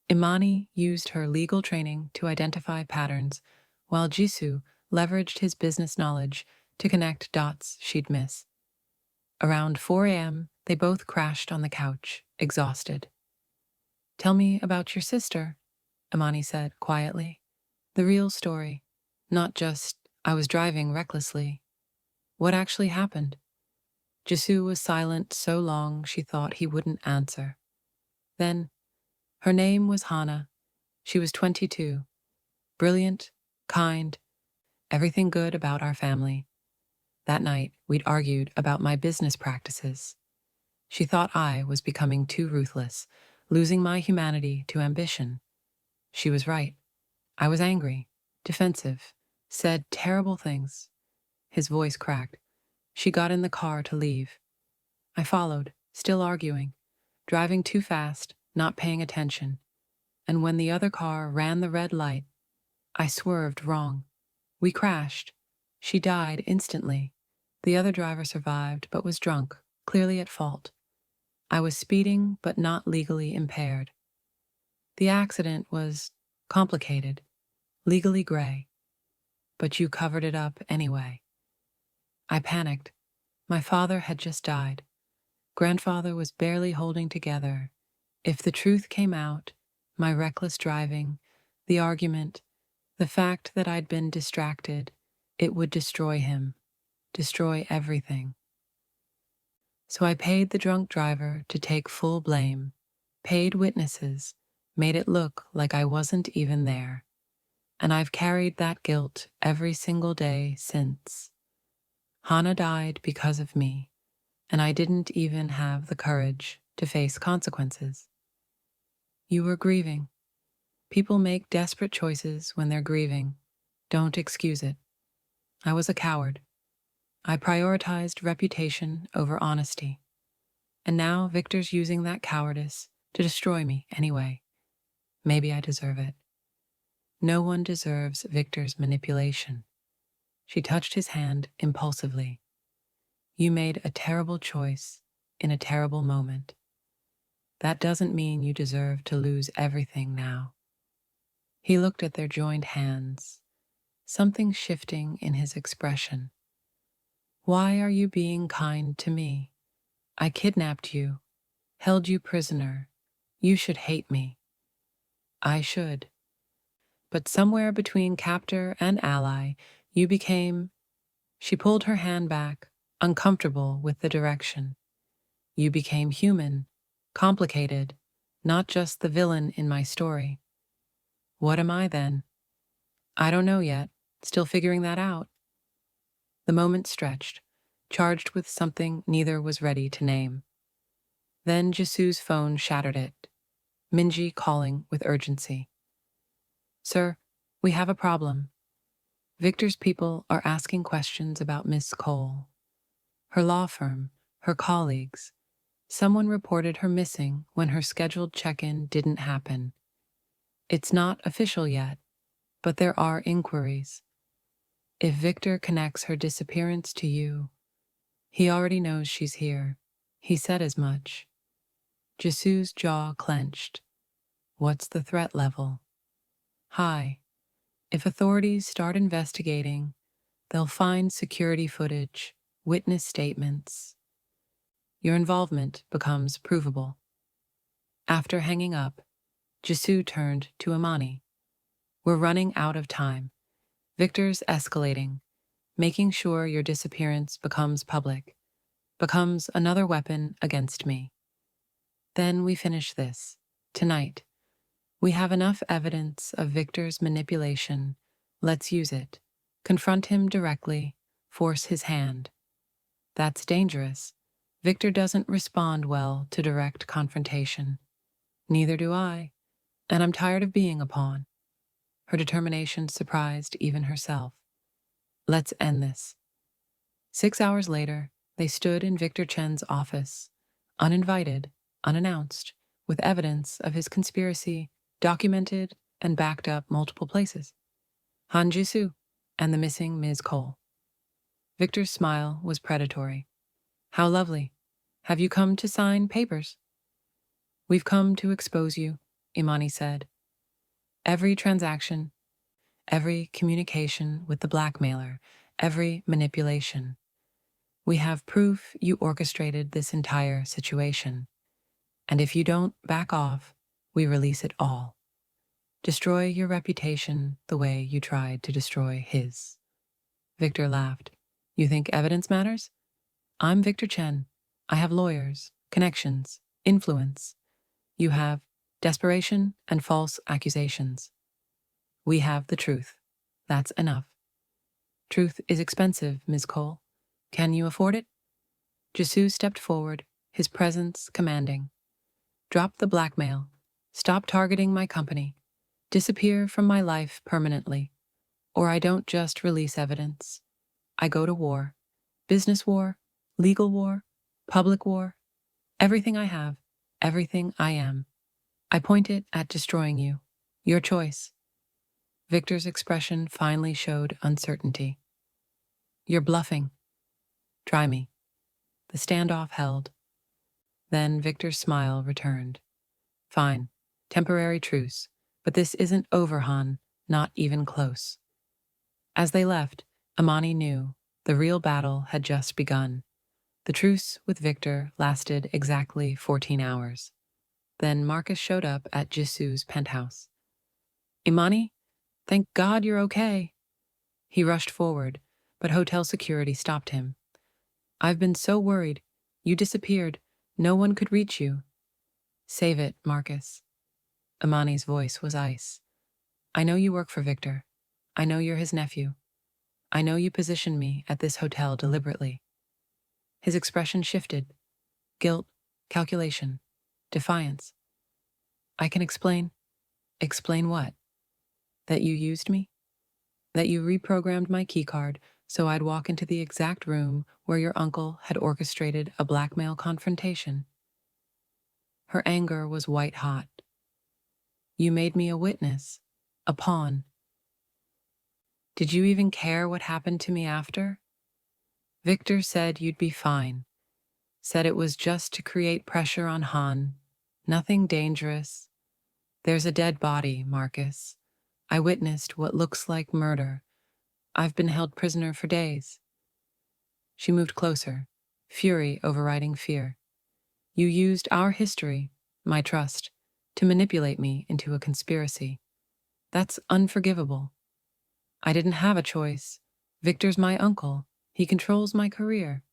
Speaker 1: Imani used her legal training to identify patterns, while Jisoo leveraged his business knowledge to connect dots she'd miss. Around 4 a.m., they both crashed on the couch, exhausted. Tell me about your sister, Imani said quietly. The real story, not just, I was driving recklessly. What actually happened? Jisoo was silent so long she thought he wouldn't answer. Then, her name was Hana. She was 22. Brilliant, kind, everything good about our family. That night, we'd argued about my business practices. She thought I was becoming too ruthless, losing my humanity to ambition. She was right. I was angry, defensive, said terrible things. His voice cracked. She got in the car to leave. I followed, still arguing, driving too fast, not paying attention. And when the other car ran the red light, I swerved wrong. We crashed. She died instantly. The other driver survived but was drunk, clearly at fault. I was speeding but not legally impaired. The accident was complicated, legally gray. But you covered it up anyway. I panicked. My father had just died. Grandfather was barely holding together. If the truth came out, my reckless driving, the argument, the fact that I'd been distracted, It would destroy him, destroy everything. So I paid the drunk driver to take full blame, paid witnesses, made it look like I wasn't even there. And I've carried that guilt every single day since. Hana died because of me, and I didn't even have the courage to face consequences. You were grieving. People make desperate choices when they're grieving. Don't excuse it. I was a coward. I prioritized reputation over honesty. And now Victor's using that cowardice to destroy me anyway. Maybe I deserve it. No one deserves Victor's manipulation. She touched his hand impulsively. You made a terrible choice in a terrible moment. That doesn't mean you deserve to lose everything now. He looked at their joined hands, something shifting in his expression. Why are you being kind to me? I kidnapped you, held you prisoner. You should hate me. I should. But somewhere between captor and ally, you became... She pulled her hand back, uncomfortable with the direction. You became human, complicated, not just the villain in my story. What am I then? I don't know yet, still figuring that out. The moment stretched, charged with something neither was ready to name. Then Jisoo's phone shattered it, Minji calling with urgency. Sir, we have a problem. Victor's people are asking questions about Miss Cole. Her law firm, her colleagues. Someone reported her missing when her scheduled check-in didn't happen. It's not official yet, but there are inquiries. If Victor connects her disappearance to you, he already knows she's here. He said as much. Jisoo's jaw clenched. What's the threat level? High. If authorities start investigating, they'll find security footage, witness statements. Your involvement becomes provable. After hanging up, Jisoo turned to Imani. We're running out of time. Victor's escalating, making sure your disappearance becomes public, becomes another weapon against me. Then we finish this. Tonight. We have enough evidence of Victor's manipulation. Let's use it. Confront him directly, force his hand. That's dangerous. Victor doesn't respond well to direct confrontation. Neither do I, and I'm tired of being a pawn. Her determination surprised even herself. Let's end this. 6 hours later, they stood in Victor Chen's office, uninvited, unannounced, with evidence of his conspiracy documented and backed up multiple places. Han Jisoo and the missing Ms. Cole. Victor's smile was predatory. How lovely. Have you come to sign papers? We've come to expose you, Imani said. Every transaction, every communication with the blackmailer, every manipulation. We have proof you orchestrated this entire situation. And if you don't back off, we release it all. Destroy your reputation the way you tried to destroy his. Victor laughed. You think evidence matters? I'm Victor Chen. I have lawyers, connections, influence. You have desperation and false accusations. We have the truth. That's enough. Truth is expensive, Ms. Cole. Can you afford it? Jisoo stepped forward, his presence commanding. Drop the blackmail. Stop targeting my company. Disappear from my life permanently. Or I don't just release evidence. I go to war. Business war, legal war, public war. Everything I have, everything I am. I point it at destroying you. Your choice. Victor's expression finally showed uncertainty. You're bluffing. Try me. The standoff held. Then Victor's smile returned. Fine. Temporary truce. But this isn't over, Han. Not even close. As they left, Imani knew the real battle had just begun. The truce with Victor lasted exactly 14 hours. Then Marcus showed up at Jisoo's penthouse. Imani, thank God you're okay. He rushed forward, but hotel security stopped him. "I've been so worried. You disappeared. No one could reach you." "Save it, Marcus." Imani's voice was ice. "I know you work for Victor. I know you're his nephew. I know you positioned me at this hotel deliberately." His expression shifted. Guilt, calculation, defiance. "I can explain." "Explain what?" "That you used me? That you reprogrammed my keycard so I'd walk into the exact room where your uncle had orchestrated a blackmail confrontation?" Her anger was white hot. "You made me a witness, a pawn. Did you even care what happened to me after? Victor said you'd be fine. Said it was just to create pressure on Han. Nothing dangerous. There's a dead body, Marcus. I witnessed what looks like murder. I've been held prisoner for days." She moved closer, fury overriding fear. "You used our history, my trust, to manipulate me into a conspiracy. That's unforgivable. I didn't have a choice. Victor's my uncle. He controls my career.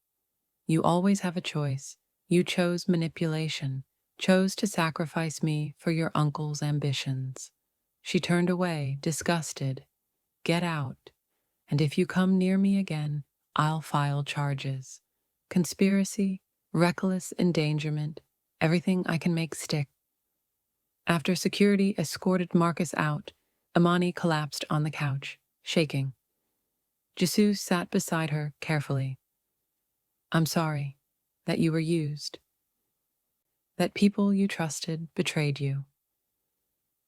Speaker 1: You always have a choice. You chose manipulation, chose to sacrifice me for your uncle's ambitions." She turned away, disgusted. "Get out. And if you come near me again, I'll file charges. Conspiracy, reckless endangerment, everything I can make stick." After security escorted Marcus out, Imani collapsed on the couch, shaking. Jisoo sat beside her carefully. "I'm sorry that you were used. That people you trusted betrayed you.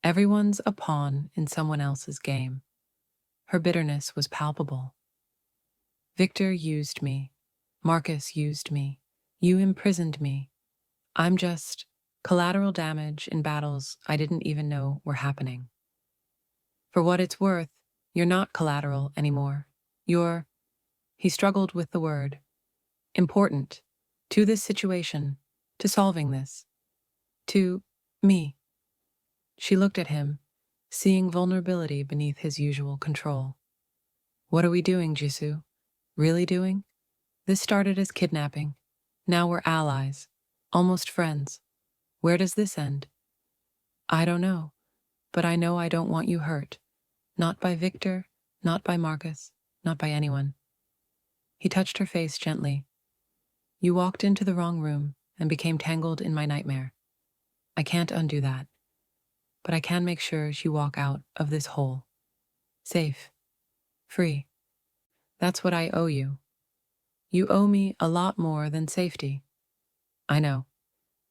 Speaker 1: Everyone's a pawn in someone else's game." Her bitterness was palpable. "Victor used me. Marcus used me. You imprisoned me. I'm just collateral damage in battles I didn't even know were happening. For what it's worth, you're not collateral anymore. You're," he struggled with the word, "important to this situation, to solving this, to me." She looked at him, seeing vulnerability beneath his usual control. "What are we doing, Jisoo? Really doing? This started as kidnapping. Now we're allies, almost friends. Where does this end?" "I don't know, but I know I don't want you hurt. Not by Victor, not by Marcus, not by anyone." He touched her face gently. "You walked into the wrong room and became tangled in my nightmare. I can't undo that, but I can make sure you walk out of this hole. Safe. Free. That's what I owe you. You owe me a lot more than safety. I know.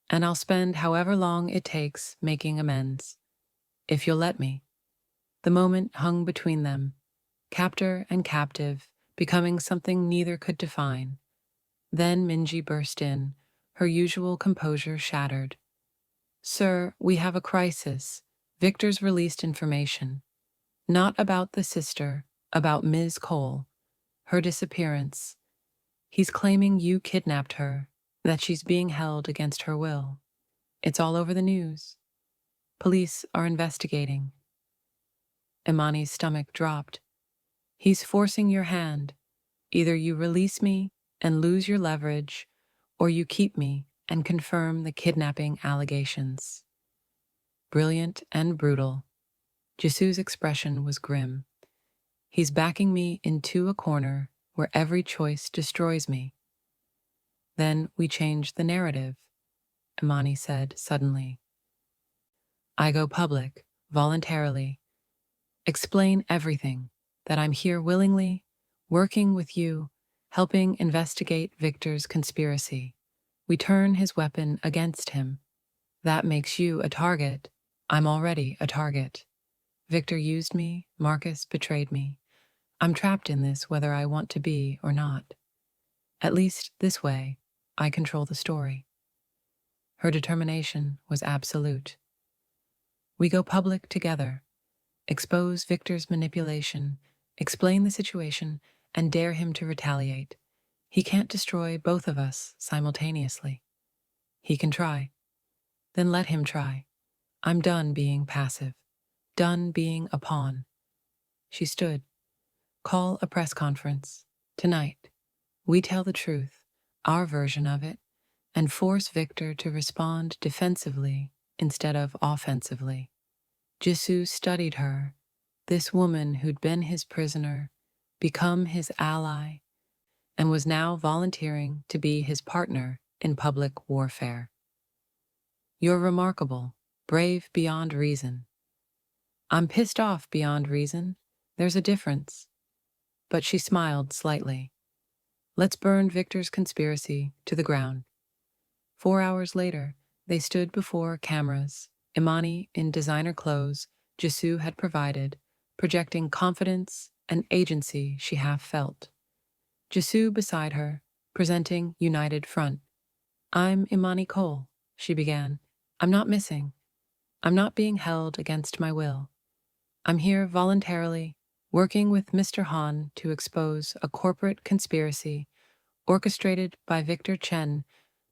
Speaker 1: And I'll spend however long it takes making amends. If you'll let me." The moment hung between them, captor and captive, becoming something neither could define. Then Minji burst in, her usual composure shattered. "Sir, we have a crisis. Victor's released information. Not about the sister, about Ms. Cole. Her disappearance. He's claiming you kidnapped her, that she's being held against her will. It's all over the news. Police are investigating." Imani's stomach dropped. "He's forcing your hand. Either you release me and lose your leverage, or you keep me and confirm the kidnapping allegations." Brilliant and brutal. Jisoo's expression was grim. "He's backing me into a corner where every choice destroys me." "Then we change the narrative," Imani said suddenly. "I go public, voluntarily. Explain everything, that I'm here willingly, working with you, helping investigate Victor's conspiracy. We turn his weapon against him. That makes you a target. I'm already a target. Victor used me, Marcus betrayed me. I'm trapped in this whether I want to be or not. At least this way, I control the story." Her determination was absolute. "We go public together. Expose Victor's manipulation, explain the situation, and dare him to retaliate. He can't destroy both of us simultaneously. He can try. Then let him try. I'm done being passive. Done being a pawn." She stood. "Call a press conference. Tonight, we tell the truth, our version of it, and force Victor to respond defensively instead of offensively. Jisoo studied her, this woman who'd been his prisoner, become his ally, and was now volunteering to be his partner in public warfare. You're remarkable, brave beyond reason. I'm pissed off beyond reason. There's a difference. But she smiled slightly. Let's burn Victor's conspiracy to the ground. 4 hours later, they stood before cameras, Imani in designer clothes Jisoo had provided, projecting confidence and agency she half felt. Jisoo beside her, presenting united front. I'm Imani Cole, she began. I'm not missing. I'm not being held against my will. I'm here voluntarily, working with Mr. Han to expose a corporate conspiracy orchestrated by Victor Chen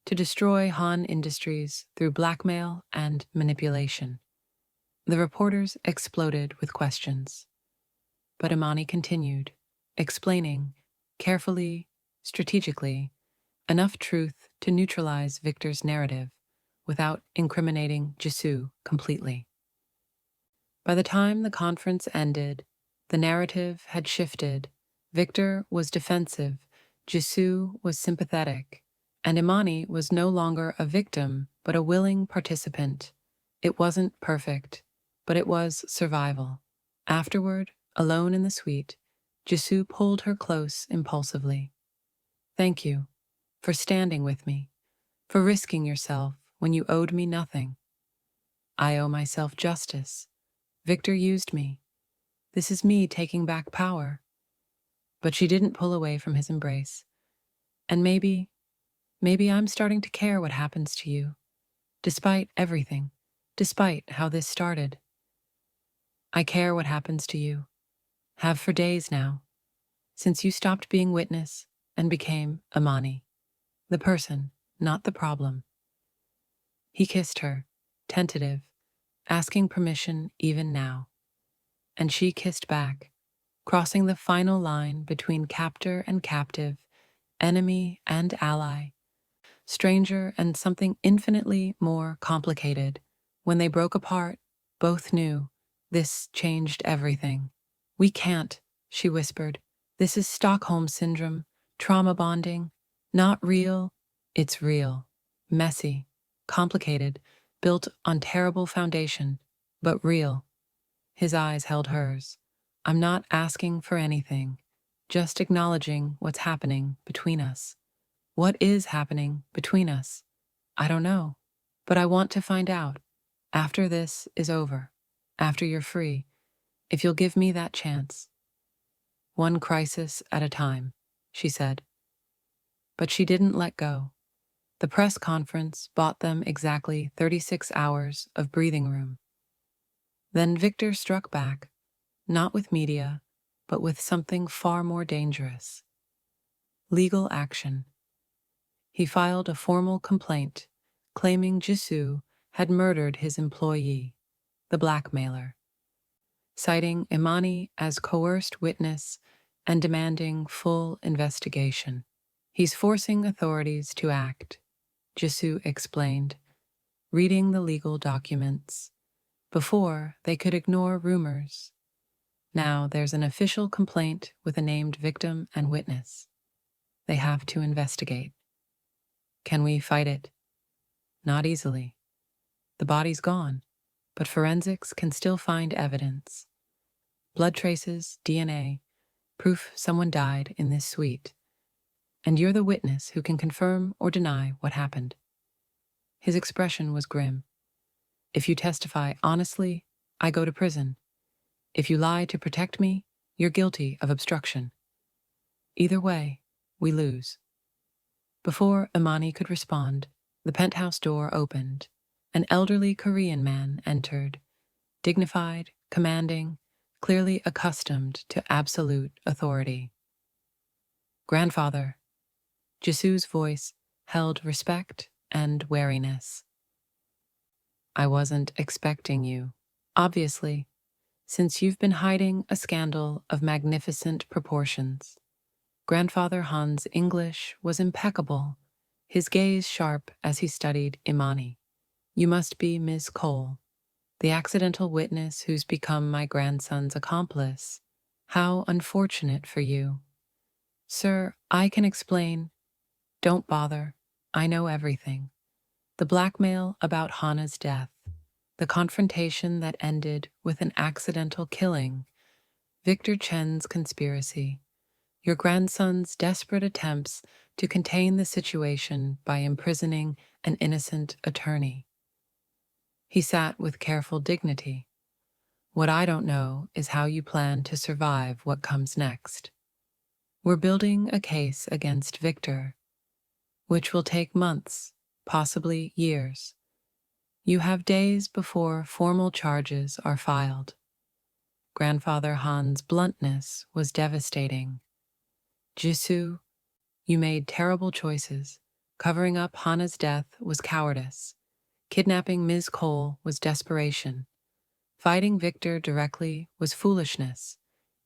Speaker 1: to destroy Han Industries through blackmail and manipulation. The reporters exploded with questions. But Imani continued, explaining, carefully, strategically, enough truth to neutralize Victor's narrative without incriminating Jisoo completely. By the time the conference ended, the narrative had shifted. Victor was defensive, Jisoo was sympathetic, and Imani was no longer a victim but a willing participant. It wasn't perfect, but it was survival. Afterward, alone in the suite, Jisoo pulled her close impulsively. Thank you for standing with me, for risking yourself when you owed me nothing. I owe myself justice. Victor used me. This is me taking back power. But she didn't pull away from his embrace. And maybe I'm starting to care what happens to you, despite everything, despite how this started. I care what happens to you, have for days now, since you stopped being witness and became Imani, the person, not the problem. He kissed her, tentative, asking permission even now. And she kissed back, crossing the final line between captor and captive, enemy and ally, stranger and something infinitely more complicated. When they broke apart, both knew this changed everything. We can't, she whispered. This is Stockholm Syndrome, trauma bonding. Not real, it's real. Messy, complicated, built on terrible foundation, but real. His eyes held hers. I'm not asking for anything, just acknowledging what's happening between us. What is happening between us? I don't know, but I want to find out. After this is over, after you're free, if you'll give me that chance. One crisis at a time, she said. But she didn't let go. The press conference bought them exactly 36 hours of breathing room. Then Victor struck back, not with media, but with something far more dangerous. Legal action. He filed a formal complaint, claiming Jisoo had murdered his employee, the blackmailer, citing Imani as coerced witness and demanding full investigation. He's forcing authorities to act, Jisoo explained, reading the legal documents. Before, they could ignore rumors. Now there's an official complaint with a named victim and witness. They have to investigate. Can we fight it? Not easily. The body's gone, but forensics can still find evidence. Blood traces, DNA, proof someone died in this suite. And you're the witness who can confirm or deny what happened. His expression was grim. If you testify honestly, I go to prison. If you lie to protect me, you're guilty of obstruction. Either way, we lose. Before Imani could respond, the penthouse door opened. An elderly Korean man entered, dignified, commanding, clearly accustomed to absolute authority. Grandfather. Jisoo's voice held respect and wariness. I wasn't expecting you, obviously, since you've been hiding a scandal of magnificent proportions. Grandfather Han's English was impeccable, his gaze sharp as he studied Imani. You must be Miss Cole, the accidental witness who's become my grandson's accomplice. How unfortunate for you. Sir, I can explain. Don't bother. I know everything. The blackmail about Hana's death, the confrontation that ended with an accidental killing, Victor Chen's conspiracy, your grandson's desperate attempts to contain the situation by imprisoning an innocent attorney. He sat with careful dignity. What I don't know is how you plan to survive what comes next. We're building a case against Victor, which will take months, possibly years. You have days before formal charges are filed. Grandfather Han's bluntness was devastating. Jisoo, you made terrible choices. Covering up Hana's death was cowardice. Kidnapping Ms. Cole was desperation. Fighting Victor directly was foolishness.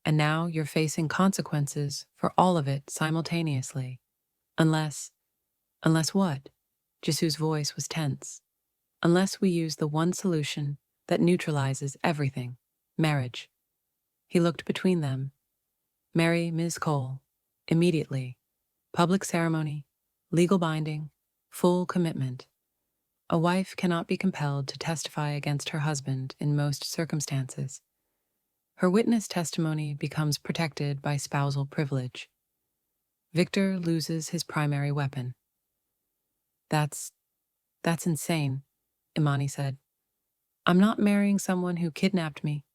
Speaker 1: And now you're facing consequences for all of it simultaneously. Unless what? Jisoo's voice was tense. Unless we use the one solution that neutralizes everything, marriage. He looked between them. Marry Ms. Cole. Immediately. Public ceremony, legal binding, full commitment. A wife cannot be compelled to testify against her husband in most circumstances. Her witness testimony becomes protected by spousal privilege. Victor loses his primary weapon. That's insane, Imani said. I'm not marrying someone who kidnapped me.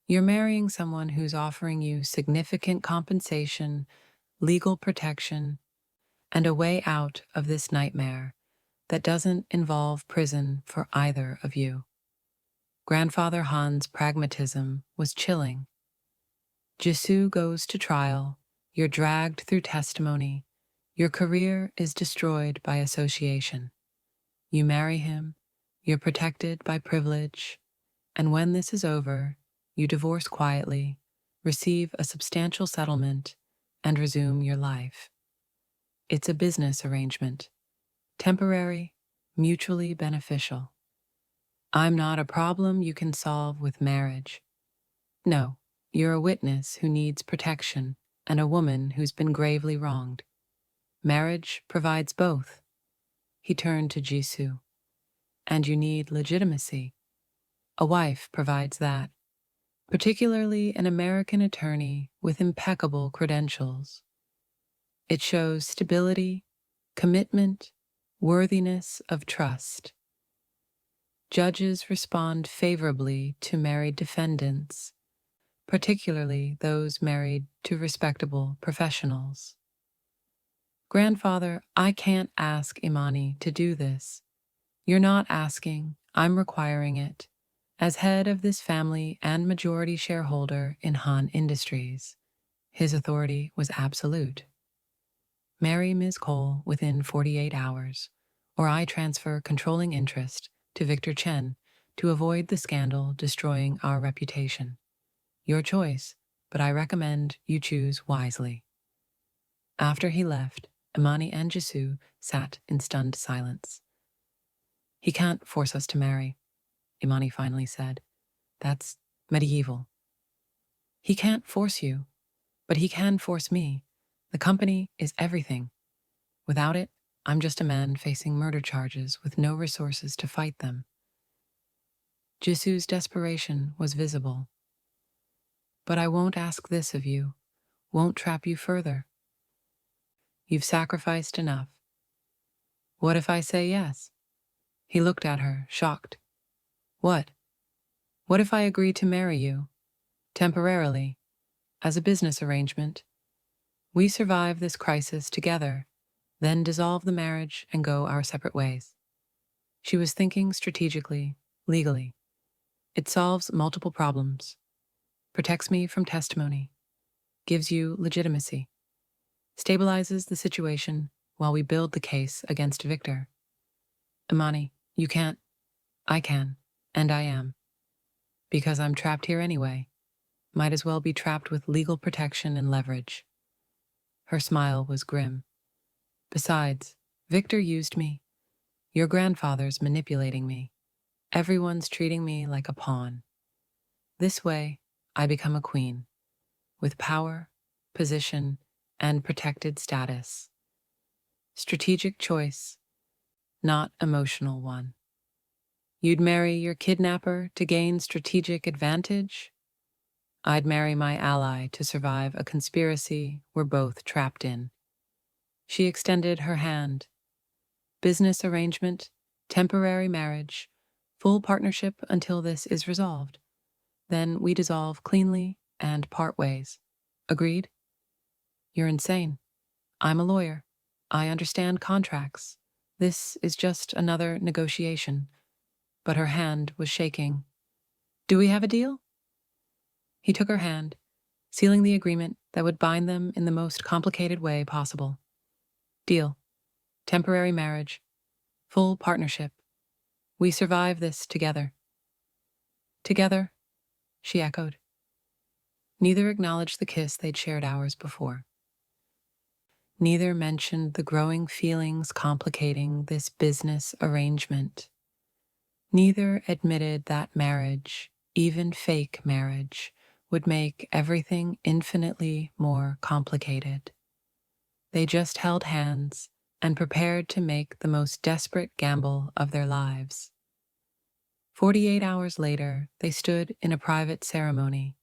Speaker 1: You're marrying someone who's offering you significant compensation, legal protection, and a way out of this nightmare that doesn't involve prison for either of you. Grandfather Han's pragmatism was chilling. Jisoo goes to trial, you're dragged through testimony, your career is destroyed by association. You marry him, you're protected by privilege, and when this is over, you divorce quietly, receive a substantial settlement, and resume your life. It's a business arrangement. Temporary, mutually beneficial. I'm not a problem you can solve with marriage. No, you're a witness who needs protection and a woman who's been gravely wronged. Marriage provides both. He turned to Jisoo. And you need legitimacy. A wife provides that, particularly an American attorney with impeccable credentials. It shows stability, commitment, worthiness of trust. Judges respond favorably to married defendants, particularly those married to respectable professionals. Grandfather, I can't ask Imani to do this. You're not asking, I'm requiring it. As head of this family and majority shareholder in Han Industries, his authority was absolute. Marry Ms. Cole within 48 hours, or I transfer controlling interest to Victor Chen to avoid the scandal destroying our reputation. Your choice, but I recommend you choose wisely. After he left, Imani and Jisoo sat in stunned silence. He can't force us to marry, Imani finally said. That's medieval. He can't force you, but he can force me. The company is everything. Without it, I'm just a man facing murder charges with no resources to fight them. Jisoo's desperation was visible. But I won't ask this of you, won't trap you further. You've sacrificed enough. What if I say yes? He looked at her, shocked. What? What if I agree to marry you? Temporarily, as a business arrangement. We survive this crisis together, then dissolve the marriage and go our separate ways. She was thinking strategically, legally. It solves multiple problems, protects me from testimony, gives you legitimacy, stabilizes the situation while we build the case against Victor. Imani, you can't. I can, and I am. Because I'm trapped here anyway. Might as well be trapped with legal protection and leverage. Her smile was grim. Besides, Victor used me. Your grandfather's manipulating me. Everyone's treating me like a pawn. This way, I become a queen, with power, position, and protected status. Strategic choice, not emotional one. You'd marry your kidnapper to gain strategic advantage? I'd marry my ally to survive a conspiracy we're both trapped in. She extended her hand. Business arrangement, temporary marriage, full partnership until this is resolved. Then we dissolve cleanly and part ways. Agreed? You're insane. I'm a lawyer. I understand contracts. This is just another negotiation. But her hand was shaking. Do we have a deal? He took her hand, sealing the agreement that would bind them in the most complicated way possible. Deal. Temporary marriage. Full partnership. We survive this together. Together, she echoed. Neither acknowledged the kiss they'd shared hours before. Neither mentioned the growing feelings complicating this business arrangement. Neither admitted that marriage, even fake marriage, would make everything infinitely more complicated. They just held hands and prepared to make the most desperate gamble of their lives. 48 hours later, they stood in a private ceremony.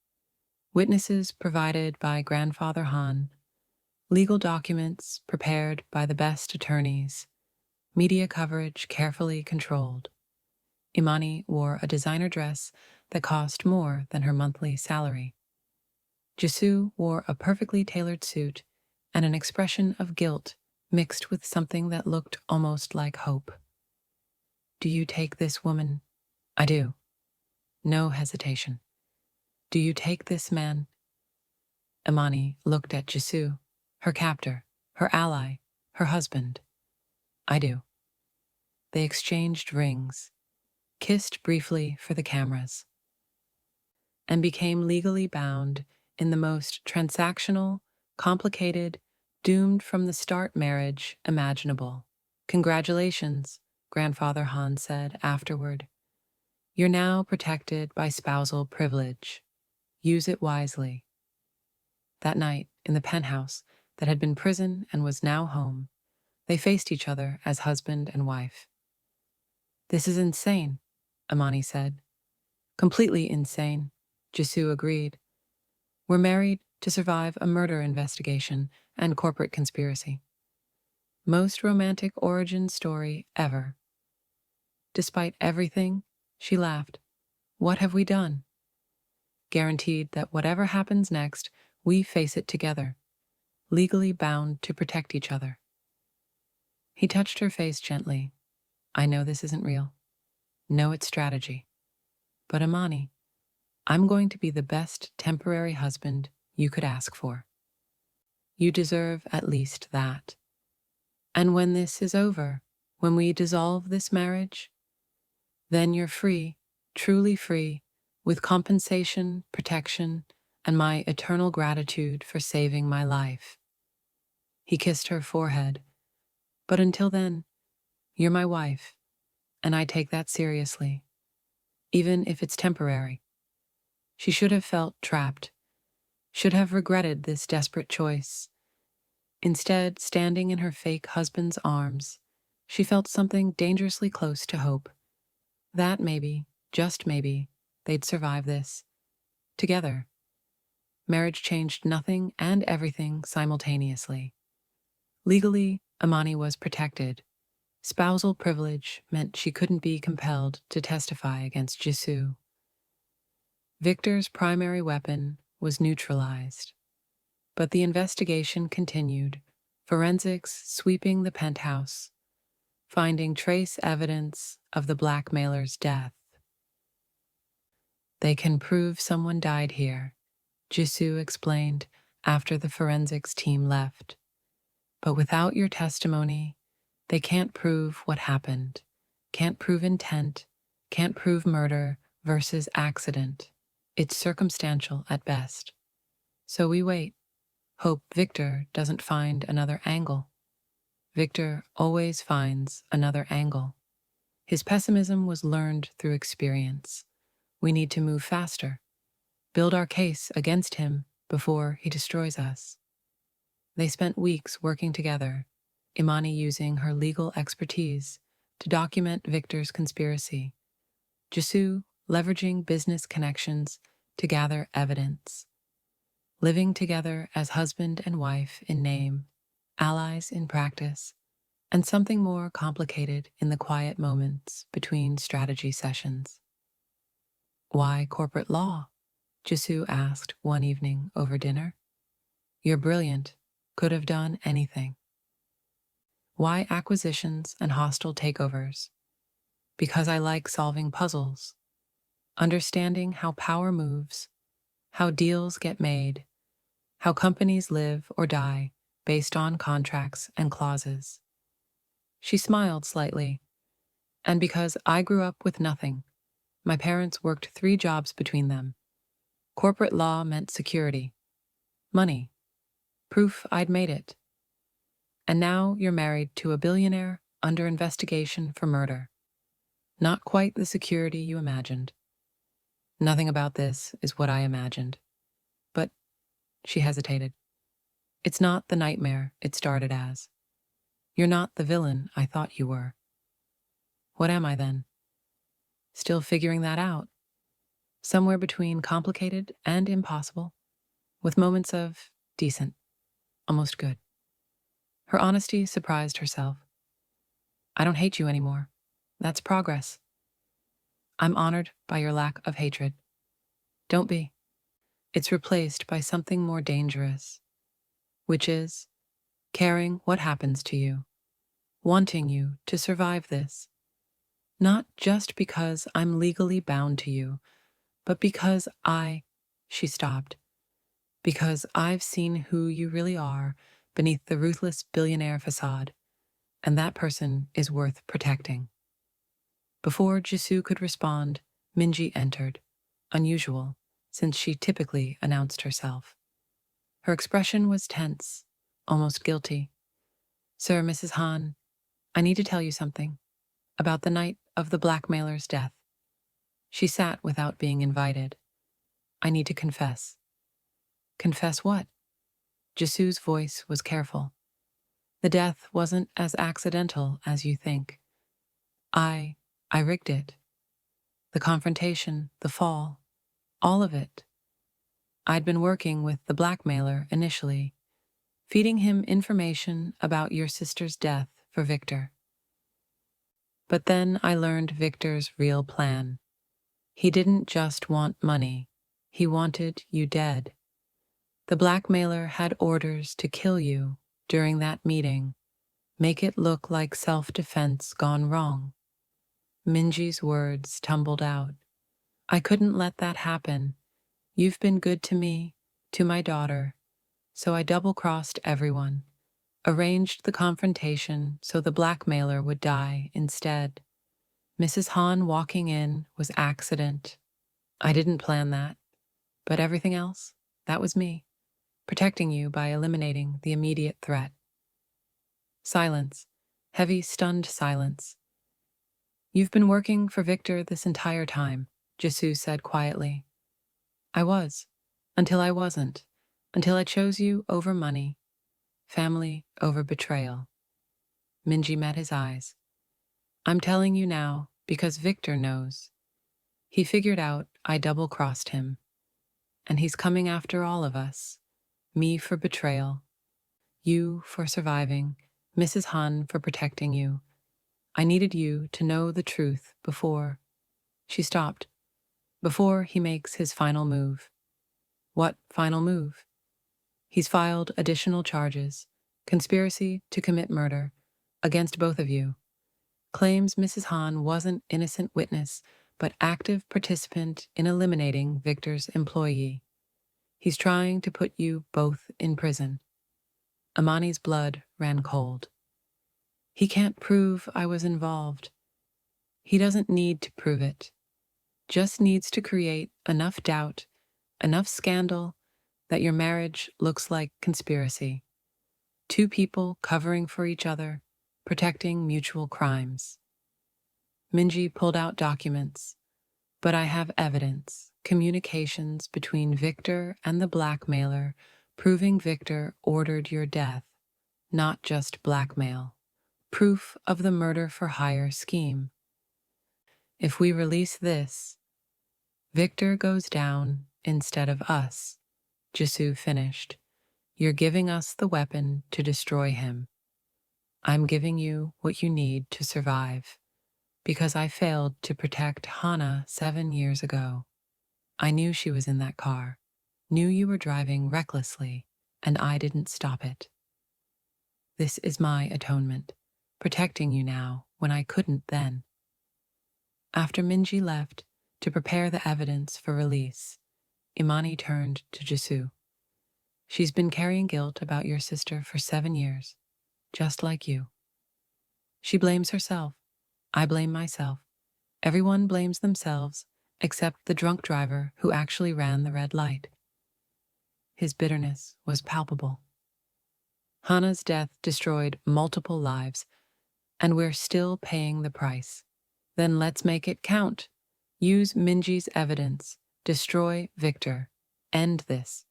Speaker 1: Witnesses provided by Grandfather Han, legal documents prepared by the best attorneys, media coverage carefully controlled. Imani wore a designer dress that cost more than her monthly salary. Jisoo wore a perfectly tailored suit and an expression of guilt mixed with something that looked almost like hope. Do you take this woman? I do. No hesitation. Do you take this man? Imani looked at Jisoo, her captor, her ally, her husband. I do. They exchanged rings, kissed briefly for the cameras, and became legally bound in the most transactional, complicated, doomed from the start marriage imaginable. Congratulations, Grandfather Han said afterward. You're now protected by spousal privilege. Use it wisely. That night, in the penthouse that had been prison and was now home, they faced each other as husband and wife. This is insane, Imani said. Completely insane, Jisoo agreed. We're married to survive a murder investigation and corporate conspiracy. Most romantic origin story ever. Despite everything, she laughed. What have we done? Guaranteed that whatever happens next, we face it together, legally bound to protect each other. He touched her face gently. I know this isn't real. Know it's strategy. But Imani, I'm going to be the best temporary husband you could ask for. You deserve at least that. And when this is over, when we dissolve this marriage, then you're free, truly free, with compensation, protection, and my eternal gratitude for saving my life. He kissed her forehead. But until then, you're my wife, and I take that seriously, even if it's temporary. She should have felt trapped, should have regretted this desperate choice. Instead, standing in her fake husband's arms, she felt something dangerously close to hope. That maybe, just maybe, they'd survive this. Together. Marriage changed nothing and everything simultaneously. Legally, Imani was protected. Spousal privilege meant she couldn't be compelled to testify against Jisoo. Victor's primary weapon was neutralized. But the investigation continued, forensics sweeping the penthouse, finding trace evidence of the blackmailer's death. They can prove someone died here, Jisoo explained after the forensics team left. But without your testimony, they can't prove what happened, can't prove intent, can't prove murder versus accident. It's circumstantial at best. So we wait. Hope Victor doesn't find another angle. Victor always finds another angle. His pessimism was learned through experience. We need to move faster, build our case against him before he destroys us. They spent weeks working together, Imani using her legal expertise to document Victor's conspiracy, Jisoo leveraging business connections to gather evidence, living together as husband and wife in name, allies in practice, and something more complicated in the quiet moments between strategy sessions. Why corporate law? Jisoo asked one evening over dinner. You're brilliant, could have done anything. Why acquisitions and hostile takeovers? Because I like solving puzzles, understanding how power moves, how deals get made, how companies live or die based on contracts and clauses. She smiled slightly. And because I grew up with nothing, my parents worked 3 jobs between them. Corporate law meant security, money, proof I'd made it. And now you're married to a billionaire under investigation for murder. Not quite the security you imagined. Nothing about this is what I imagined. But, she hesitated, it's not the nightmare it started as. You're not the villain I thought you were. What am I then? Still figuring that out. Somewhere between complicated and impossible, with moments of decent, almost good. Her honesty surprised herself. I don't hate you anymore. That's progress. I'm honored by your lack of hatred. Don't be. It's replaced by something more dangerous, which is caring what happens to you, wanting you to survive this. Not just because I'm legally bound to you, but because she stopped, because I've seen who you really are beneath the ruthless billionaire facade, and that person is worth protecting. Before Jisoo could respond, Minji entered, unusual, since she typically announced herself. Her expression was tense, almost guilty. Sir, Mrs. Han, I need to tell you something about the night of the blackmailer's death. She sat without being invited. I need to confess. Confess what? Jisoo's voice was careful. The death wasn't as accidental as you think. I rigged it. The confrontation, the fall, all of it. I'd been working with the blackmailer initially, feeding him information about your sister's death for Victor. But then I learned Victor's real plan. He didn't just want money, he wanted you dead. The blackmailer had orders to kill you during that meeting, make it look like self-defense gone wrong. Minji's words tumbled out. I couldn't let that happen. You've been good to me, to my daughter. So I double-crossed everyone, arranged the confrontation so the blackmailer would die instead. Mrs. Han walking in was accident. I didn't plan that. But everything else, that was me, protecting you by eliminating the immediate threat. Silence, heavy, stunned silence. You've been working for Victor this entire time, Jisoo said quietly. I was, until I wasn't, until I chose you over money, family over betrayal. Minji met his eyes. I'm telling you now because Victor knows. He figured out I double-crossed him. And he's coming after all of us. Me for betrayal, you for surviving, Mrs. Han for protecting you. I needed you to know the truth before. She stopped. Before he makes his final move. What final move? He's filed additional charges, conspiracy to commit murder, against both of you. Claims Mrs. Han wasn't innocent witness, but active participant in eliminating Victor's employee. He's trying to put you both in prison. Imani's blood ran cold. He can't prove I was involved. He doesn't need to prove it. Just needs to create enough doubt, enough scandal, that your marriage looks like conspiracy. Two people covering for each other, protecting mutual crimes. Minji pulled out documents, but I have evidence, communications between Victor and the blackmailer, proving Victor ordered your death, not just blackmail. Proof of the murder for hire scheme. If we release this, Victor goes down instead of us, Jisoo finished. You're giving us the weapon to destroy him. I'm giving you what you need to survive, because I failed to protect Hana 7 years ago. I knew she was in that car, knew you were driving recklessly, and I didn't stop it. This is my atonement, protecting you now when I couldn't then. After Minji left to prepare the evidence for release, Imani turned to Jisoo. She's been carrying guilt about your sister for 7 years, just like you. She blames herself. I blame myself. Everyone blames themselves, except the drunk driver who actually ran the red light. His bitterness was palpable. Hana's death destroyed multiple lives, and we're still paying the price. Then let's make it count. Use Minji's evidence. Destroy Victor. End this.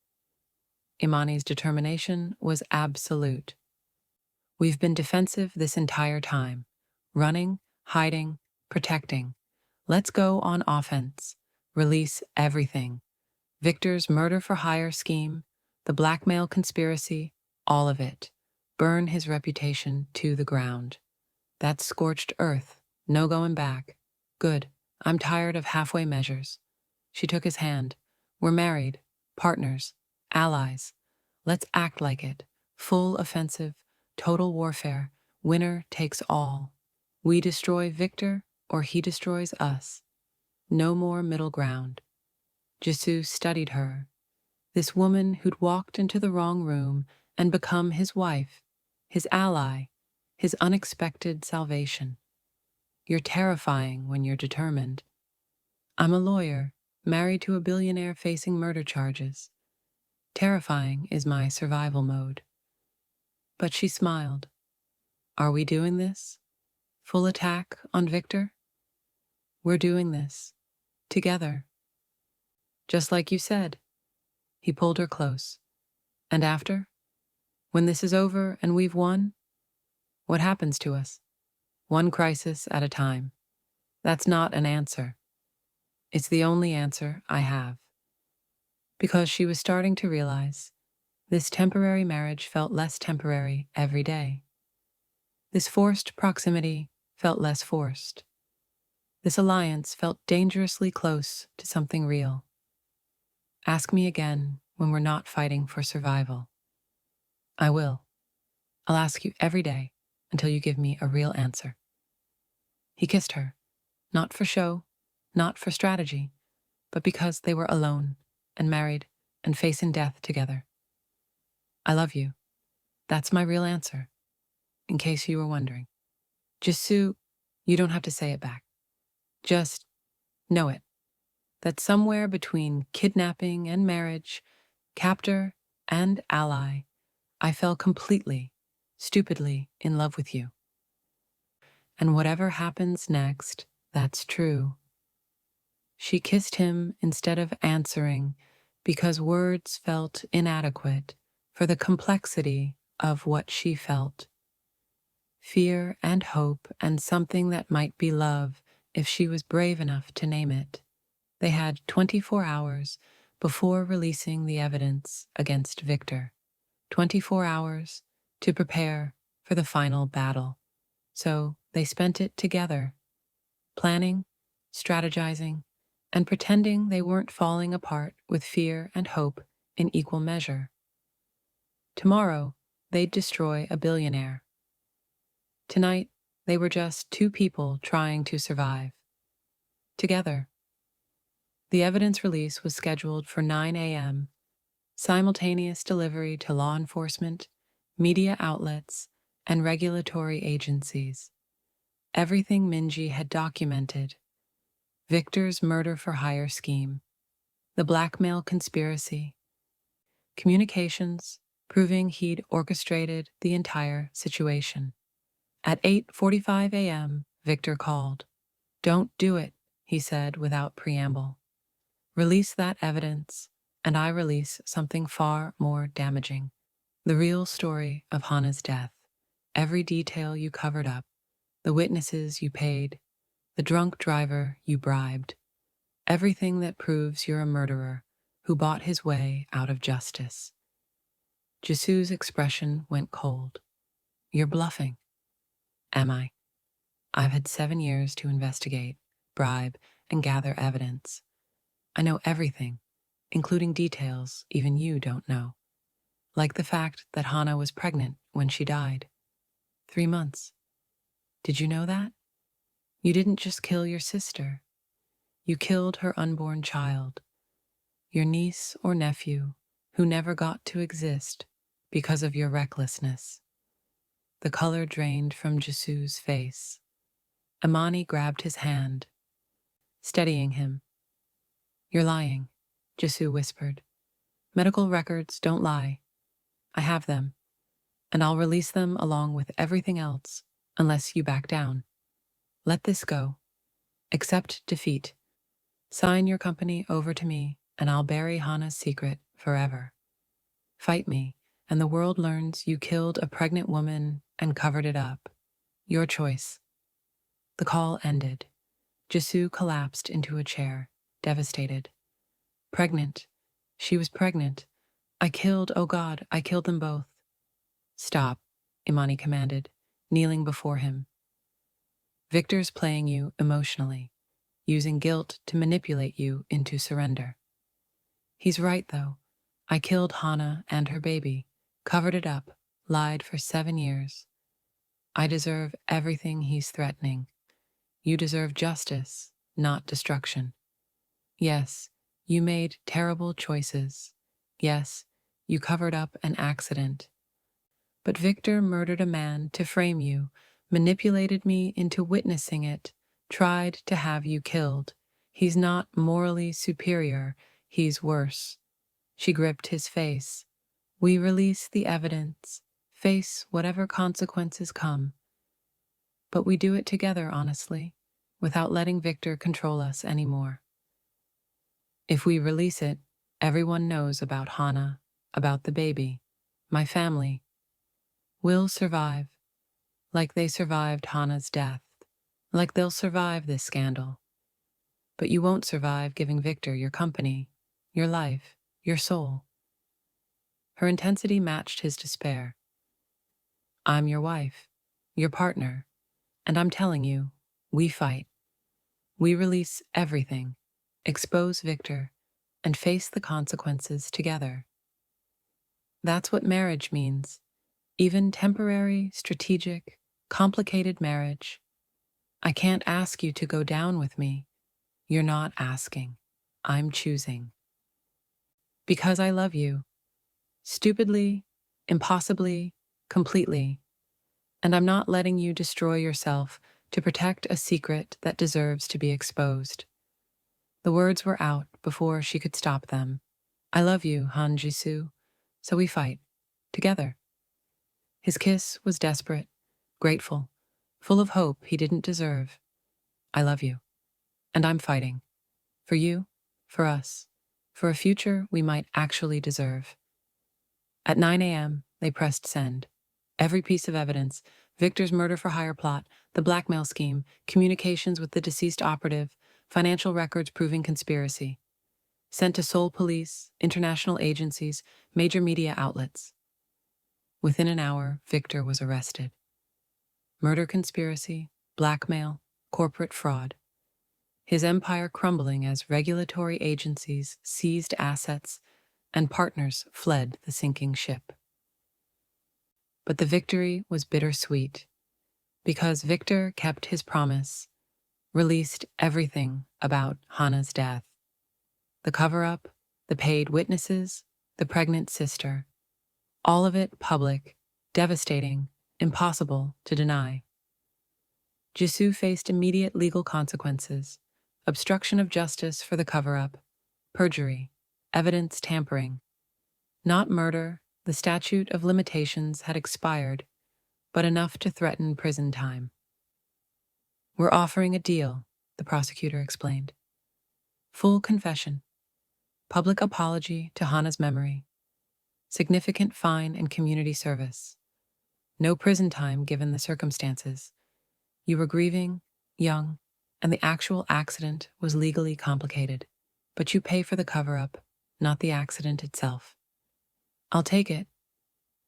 Speaker 1: Imani's determination was absolute. We've been defensive this entire time. Running, hiding, protecting. Let's go on offense. Release everything. Victor's murder for hire scheme, the blackmail conspiracy, all of it. Burn his reputation to the ground. That's scorched earth. No going back. Good. I'm tired of halfway measures. She took his hand. We're married. Partners. Allies. Let's act like it. Full offensive. Total warfare. Winner takes all. We destroy Victor, or he destroys us. No more middle ground. Jisoo studied her. This woman who'd walked into the wrong room and become his wife, his ally, his unexpected salvation. You're terrifying when you're determined. I'm a lawyer, married to a billionaire facing murder charges. Terrifying is my survival mode. But she smiled. Are we doing this? Full attack on Victor? We're doing this. Together. Just like you said. He pulled her close. And after? When this is over and we've won? What happens to us? One crisis at a time. That's not an answer. It's the only answer I have. Because she was starting to realize this temporary marriage felt less temporary every day. This forced proximity felt less forced. This alliance felt dangerously close to something real. Ask me again when we're not fighting for survival. I will. I'll ask you every day until you give me a real answer. He kissed her, not for show, not for strategy, but because they were alone and married and facing death together. I love you. That's my real answer, in case you were wondering. Jisoo, you don't have to say it back. Just know it. That somewhere between kidnapping and marriage, captor and ally, I fell completely, stupidly in love with you. And whatever happens next, that's true. She kissed him instead of answering because words felt inadequate for the complexity of what she felt. Fear and hope and something that might be love if she was brave enough to name it. They had 24 hours before releasing the evidence against Victor. 24 hours to prepare for the final battle. So they spent it together, planning, strategizing, and pretending they weren't falling apart with fear and hope in equal measure. Tomorrow, they'd destroy a billionaire. Tonight, they were just two people trying to survive. Together. The evidence release was scheduled for 9 a.m., simultaneous delivery to law enforcement, media outlets, and regulatory agencies. Everything Minji had documented. Victor's murder for hire scheme, the blackmail conspiracy, communications, proving he'd orchestrated the entire situation. At 8:45 a.m., Victor called. "Don't do it," he said without preamble. "Release that evidence, and I release something far more damaging. The real story of Hana's death. Every detail you covered up, the witnesses you paid, the drunk driver you bribed, everything that proves you're a murderer who bought his way out of justice." Jisoo's expression went cold. "You're bluffing." "Am I? I've had 7 years to investigate, bribe, and gather evidence. I know everything, including details even you don't know. Like the fact that Hana was pregnant when she died. 3 months. Did you know that? You didn't just kill your sister. You killed her unborn child, your niece or nephew, who never got to exist because of your recklessness." The color drained from Jisoo's face. Imani grabbed his hand, steadying him. "You're lying," Jisoo whispered. "Medical records don't lie. I have them, and I'll release them along with everything else unless you back down. Let this go. Accept defeat. Sign your company over to me, and I'll bury Hana's secret forever. Fight me, and the world learns you killed a pregnant woman and covered it up. Your choice." The call ended. Jisoo collapsed into a chair, devastated. "Pregnant. She was pregnant. Oh God, I killed them both." "Stop," Imani commanded, kneeling before him. "Victor's playing you emotionally, using guilt to manipulate you into surrender. He's right, though. I killed Hana and her baby, covered it up, lied for 7 years. I deserve everything he's threatening. You deserve justice, not destruction. Yes, you made terrible choices. Yes, you covered up an accident. But Victor murdered a man to frame you, manipulated me into witnessing it, tried to have you killed. He's not morally superior, he's worse." She gripped his face. "We release the evidence, face whatever consequences come. But we do it together, honestly, without letting Victor control us anymore. If we release it, everyone knows about Hana, about the baby, my family. We'll survive, like they survived Hana's death, like they'll survive this scandal. But you won't survive giving Victor your company, your life, your soul." Her intensity matched his despair. "I'm your wife, your partner, and I'm telling you, we fight. We release everything, expose Victor, and face the consequences together. That's what marriage means, even temporary, strategic, complicated marriage. I can't ask you to go down with me. You're not asking. I'm choosing. Because I love you. Stupidly, impossibly, completely. And I'm not letting you destroy yourself to protect a secret that deserves to be exposed." The words were out before she could stop them. "I love you, Han Jisoo, so we fight. Together." His kiss was desperate, grateful, full of hope he didn't deserve. "I love you. And I'm fighting. For you, for us, for a future we might actually deserve." At 9 a.m., they pressed send. Every piece of evidence, Victor's murder-for-hire plot, the blackmail scheme, communications with the deceased operative, financial records proving conspiracy. Sent to Seoul police, international agencies, major media outlets. Within an hour, Victor was arrested. Murder conspiracy, blackmail, corporate fraud. His empire crumbling as regulatory agencies seized assets and partners fled the sinking ship. But the victory was bittersweet, because Victor kept his promise, released everything about Hana's death. The cover-up, the paid witnesses, the pregnant sister. All of it public, devastating, impossible to deny. Jisoo faced immediate legal consequences: obstruction of justice for the cover-up, perjury, evidence tampering. Not murder, the statute of limitations had expired, but enough to threaten prison time. We're offering a deal, the prosecutor explained. Full confession, public apology to Hana's memory, significant fine and community service. No prison time given the circumstances. You were grieving, young, and the actual accident was legally complicated. But you pay for the cover-up, not the accident itself. I'll take it,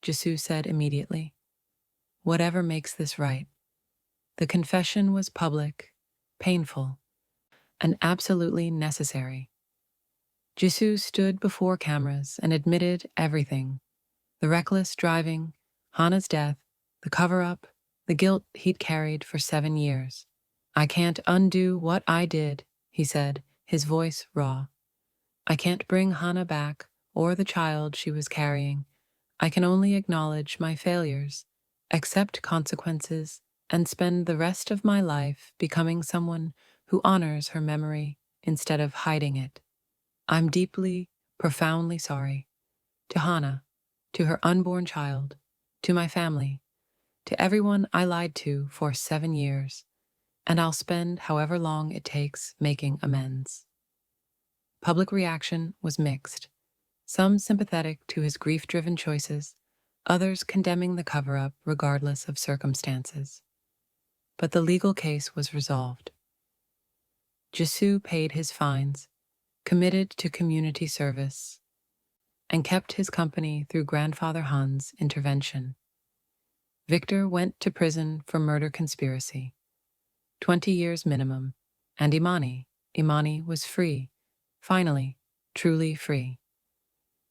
Speaker 1: Jisoo said immediately. Whatever makes this right. The confession was public, painful, and absolutely necessary. Jisoo stood before cameras and admitted everything. The reckless driving, Hana's death, the cover-up, the guilt he'd carried for 7 years. I can't undo what I did, he said, his voice raw. I can't bring Hana back or the child she was carrying. I can only acknowledge my failures, accept consequences, and spend the rest of my life becoming someone who honors her memory instead of hiding it. I'm deeply, profoundly sorry. To Hana, to her unborn child, to my family, to everyone I lied to for 7 years, and I'll spend however long it takes making amends. Public reaction was mixed, some sympathetic to his grief-driven choices, others condemning the cover-up regardless of circumstances. But the legal case was resolved. Jisoo paid his fines, committed to community service, and kept his company through grandfather Han's intervention. Victor went to prison for murder conspiracy, 20 years minimum, and Imani was free, finally, truly free.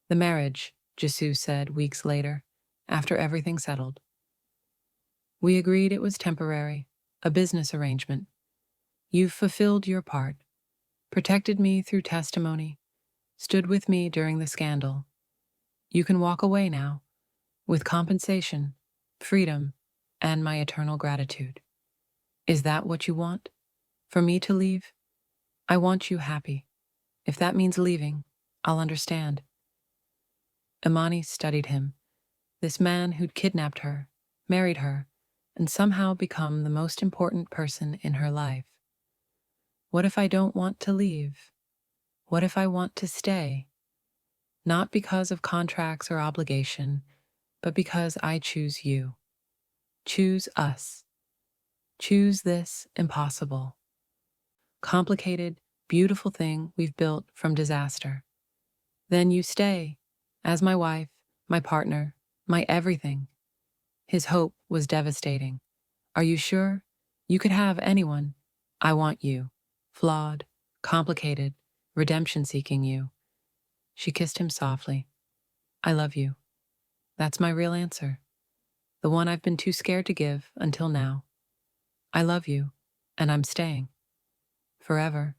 Speaker 1: The marriage, Jisoo said weeks later, after everything settled. We agreed it was temporary, a business arrangement. You've fulfilled your part, protected me through testimony, stood with me during the scandal. You can walk away now, with compensation, freedom, and my eternal gratitude. Is that what you want? For me to leave? I want you happy. If that means leaving, I'll understand. Imani studied him, this man who'd kidnapped her, married her, and somehow become the most important person in her life. What if I don't want to leave? What if I want to stay? Not because of contracts or obligation, but because I choose you. Choose us. Choose this impossible, complicated, beautiful thing we've built from disaster. Then you stay, as my wife, my partner, my everything. His hope was devastating. Are you sure? You could have anyone. I want you. Flawed, complicated, redemption-seeking you. She kissed him softly. I love you. That's my real answer. The one I've been too scared to give until now. I love you, and I'm staying. Forever.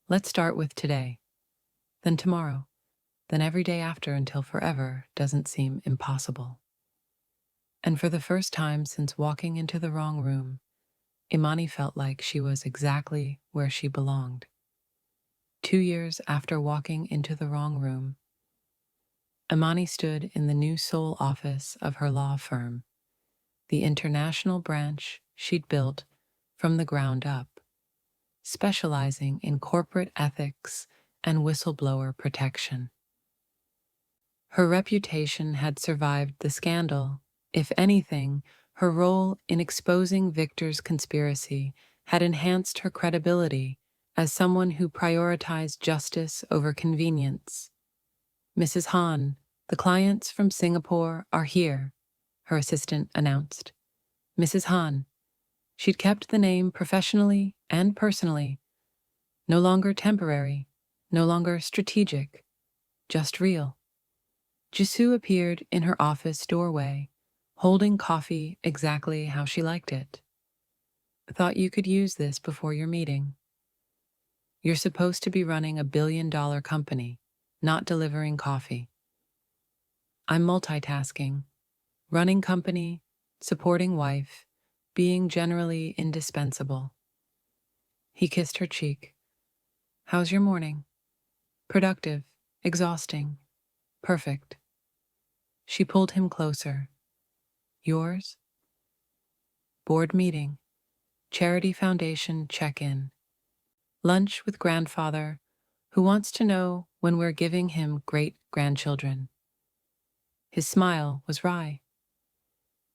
Speaker 1: Let's start with today. Then tomorrow. Then every day after until forever doesn't seem impossible. And for the first time since walking into the wrong room, Imani felt like she was exactly where she belonged. 2 years after walking into the wrong room, Imani stood in the new Seoul office of her law firm, the international branch she'd built from the ground up, specializing in corporate ethics and whistleblower protection. Her reputation had survived the scandal. If anything, her role in exposing Victor's conspiracy had enhanced her credibility as someone who prioritized justice over convenience. Mrs. Han, the clients from Singapore are here, her assistant announced. Mrs. Han. She'd kept the name professionally and personally. No longer temporary, no longer strategic, just real. Jisoo appeared in her office doorway, holding coffee exactly how she liked it. Thought you could use this before your meeting. You're supposed to be running a billion-dollar company, not delivering coffee. I'm multitasking, running company, supporting wife, being generally indispensable. He kissed her cheek. How's your morning? Productive, exhausting, perfect. She pulled him closer. Yours? Board meeting. Charity Foundation check-in. Lunch with grandfather, who wants to know when we're giving him great-grandchildren. His smile was wry.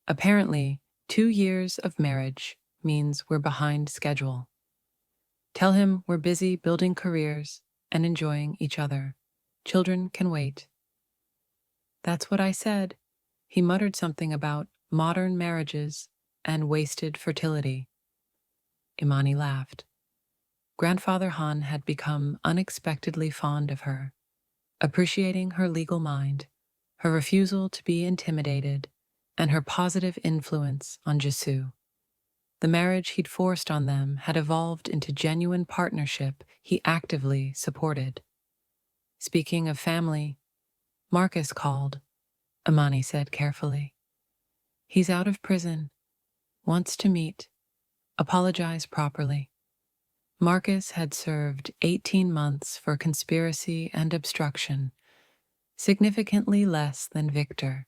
Speaker 1: Apparently, 2 years of marriage means we're behind schedule. Tell him we're busy building careers and enjoying each other. Children can wait. That's what I said. He muttered something about modern marriages and wasted fertility. Imani laughed. Grandfather Han had become unexpectedly fond of her, appreciating her legal mind, her refusal to be intimidated, and her positive influence on Jisoo. The marriage he'd forced on them had evolved into genuine partnership he actively supported. Speaking of family, Marcus called, Imani said carefully. He's out of prison, wants to meet, apologize properly. Marcus had served 18 months for conspiracy and obstruction, significantly less than Victor,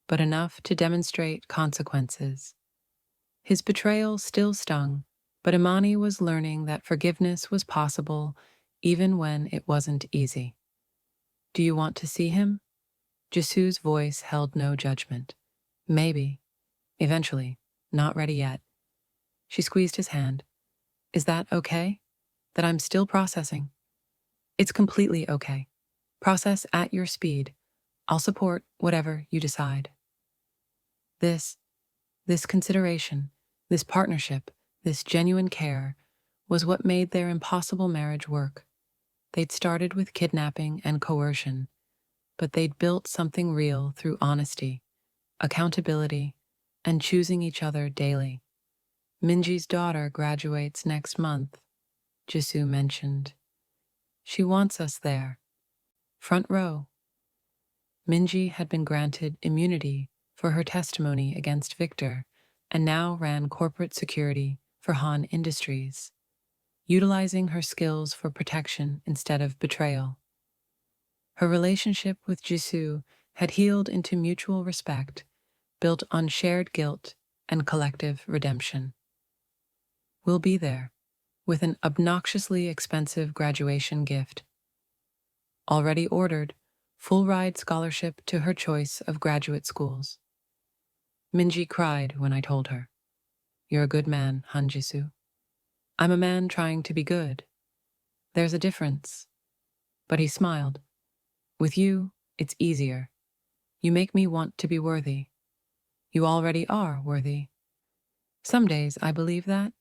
Speaker 1: but enough to demonstrate consequences. His betrayal still stung, but Imani was learning that forgiveness was possible even when it wasn't easy. Do you want to see him? Jisoo's voice held no judgment. Maybe. Eventually. Not ready yet. She squeezed his hand. Is that okay? That I'm still processing? It's completely okay. Process at your speed. I'll support whatever you decide. This consideration, this partnership, this genuine care was what made their impossible marriage work. They'd started with kidnapping and coercion, but they'd built something real through honesty, accountability, and choosing each other daily. Minji's daughter graduates next month, Jisoo mentioned. She wants us there. Front row. Minji had been granted immunity for her testimony against Victor and now ran corporate security for Han Industries, utilizing her skills for protection instead of betrayal. Her relationship with Jisoo had healed into mutual respect, built on shared guilt and collective redemption. We'll be there, with an obnoxiously expensive graduation gift. Already ordered, full-ride scholarship to her choice of graduate schools. Minji cried when I told her, You're a good man, Han Jisoo. I'm a man trying to be good. There's a difference. But he smiled. With you, it's easier. You make me want to be worthy. You already are worthy. Some days I believe that.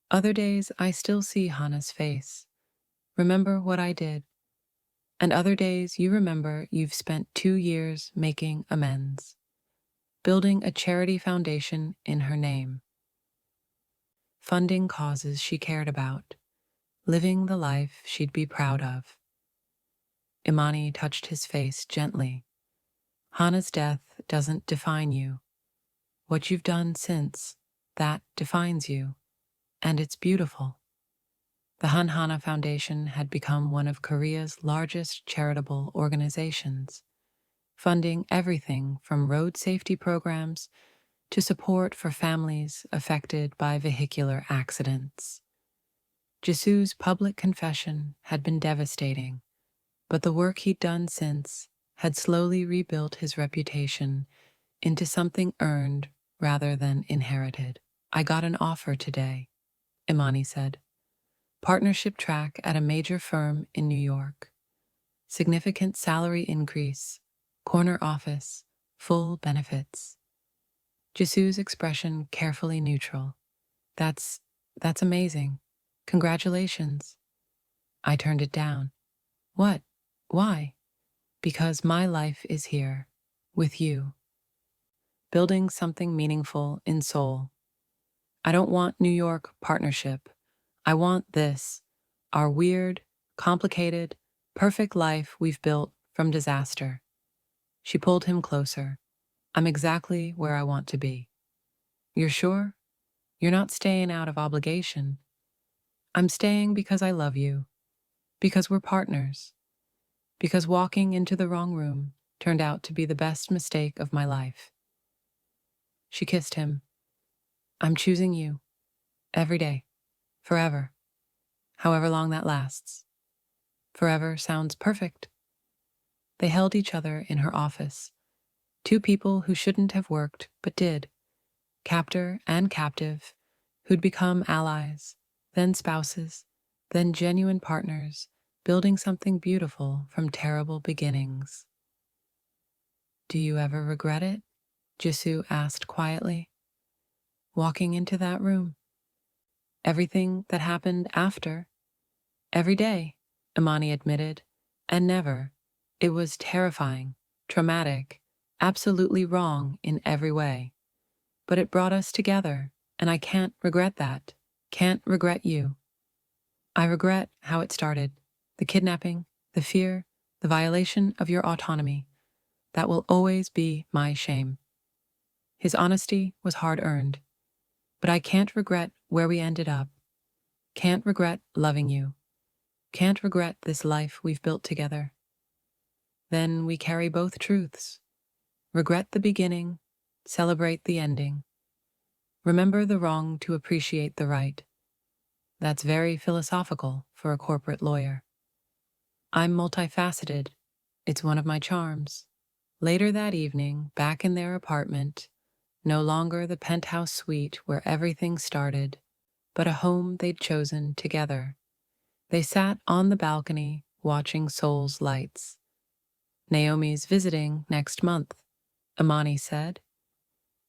Speaker 1: Other days I still see Hana's face. Remember what I did. And other days you remember you've spent 2 years making amends, building a charity foundation in her name, funding causes she cared about, living the life she'd be proud of. Imani touched his face gently. Hana's death doesn't define you. What you've done since, that defines you, and it's beautiful. The Han Hana Foundation had become one of Korea's largest charitable organizations, funding everything from road safety programs to support for families affected by vehicular accidents. Jisoo's public confession had been devastating, but the work he'd done since had slowly rebuilt his reputation into something earned rather than inherited. I got an offer today, Imani said. Partnership track at a major firm in New York. Significant salary increase, corner office, full benefits. Jisoo's expression carefully neutral. That's amazing. Congratulations. I turned it down. What? Why? Because my life is here, with you. Building something meaningful in Seoul. I don't want New York partnership. I want this, our weird, complicated, perfect life we've built from disaster. She pulled him closer. I'm exactly where I want to be. You're sure? You're not staying out of obligation. I'm staying because I love you, because we're partners, because walking into the wrong room turned out to be the best mistake of my life. She kissed him. I'm choosing you. Every day. Forever. However long that lasts. Forever sounds perfect. They held each other in her office. Two people who shouldn't have worked, but did. Captor and captive, who'd become allies, then spouses, then genuine partners, building something beautiful from terrible beginnings. Do you ever regret it? Jisoo asked quietly, walking into that room. Everything that happened after. Every day, Imani admitted, and never. It was terrifying, traumatic, absolutely wrong in every way. But it brought us together, and I can't regret that. Can't regret you. I regret how it started. The kidnapping, the fear, the violation of your autonomy. That will always be my shame. His honesty was hard-earned. But I can't regret where we ended up. Can't regret loving you. Can't regret this life we've built together. Then we carry both truths. Regret the beginning, celebrate the ending. Remember the wrong to appreciate the right. That's very philosophical for a corporate lawyer. I'm multifaceted. It's one of my charms. Later that evening, back in their apartment, no longer the penthouse suite where everything started, but a home they'd chosen together. They sat on the balcony, watching Seoul's lights. Naomi's visiting next month, Imani said.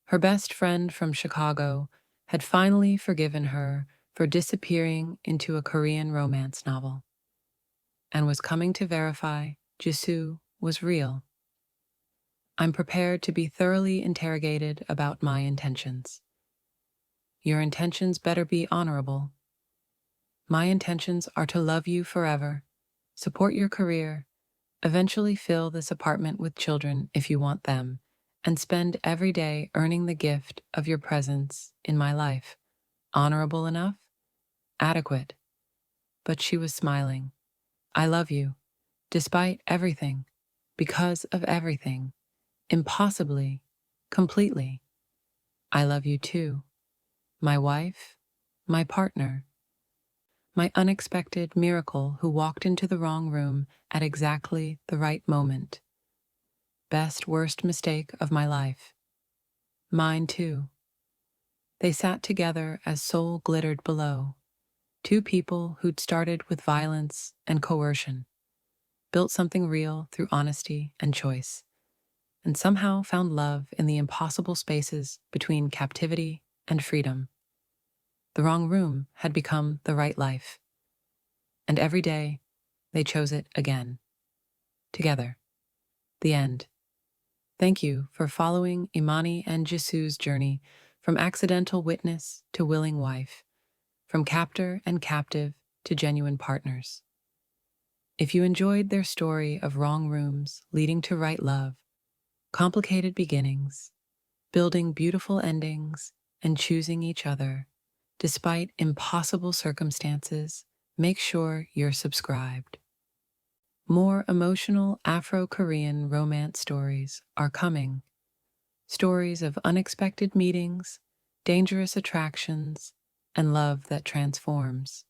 Speaker 1: Her best friend from Chicago had finally forgiven her for disappearing into a Korean romance novel, and was coming to verify Jisoo was real. I'm prepared to be thoroughly interrogated about my intentions. Your intentions better be honorable. My intentions are to love you forever, support your career, eventually fill this apartment with children if you want them, and spend every day earning the gift of your presence in my life. Honorable enough? Adequate. But she was smiling. I love you, despite everything, because of everything, impossibly, completely. I love you too. My wife, my partner, my unexpected miracle who walked into the wrong room at exactly the right moment. Best worst mistake of my life. Mine too. They sat together as Seoul glittered below. Two people who'd started with violence and coercion, built something real through honesty and choice, and somehow found love in the impossible spaces between captivity and freedom. The wrong room had become the right life. And every day, they chose it again. Together. The end. Thank you for following Imani and Jisoo's journey from accidental witness to willing wife, from captor and captive to genuine partners. If you enjoyed their story of wrong rooms leading to right love, complicated beginnings, building beautiful endings, and choosing each other, despite impossible circumstances, make sure you're subscribed. More emotional Afro-Korean romance stories are coming. Stories of unexpected meetings, dangerous attractions, and love that transforms.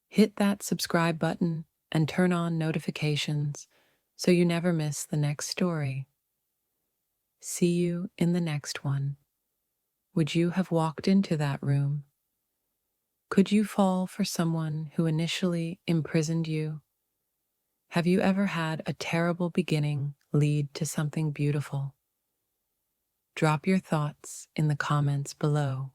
Speaker 1: Hit that subscribe button and turn on notifications so you never miss the next story. See you in the next one. Would you have walked into that room? Could you fall for someone who initially imprisoned you? Have you ever had a terrible beginning lead to something beautiful? Drop your thoughts in the comments below.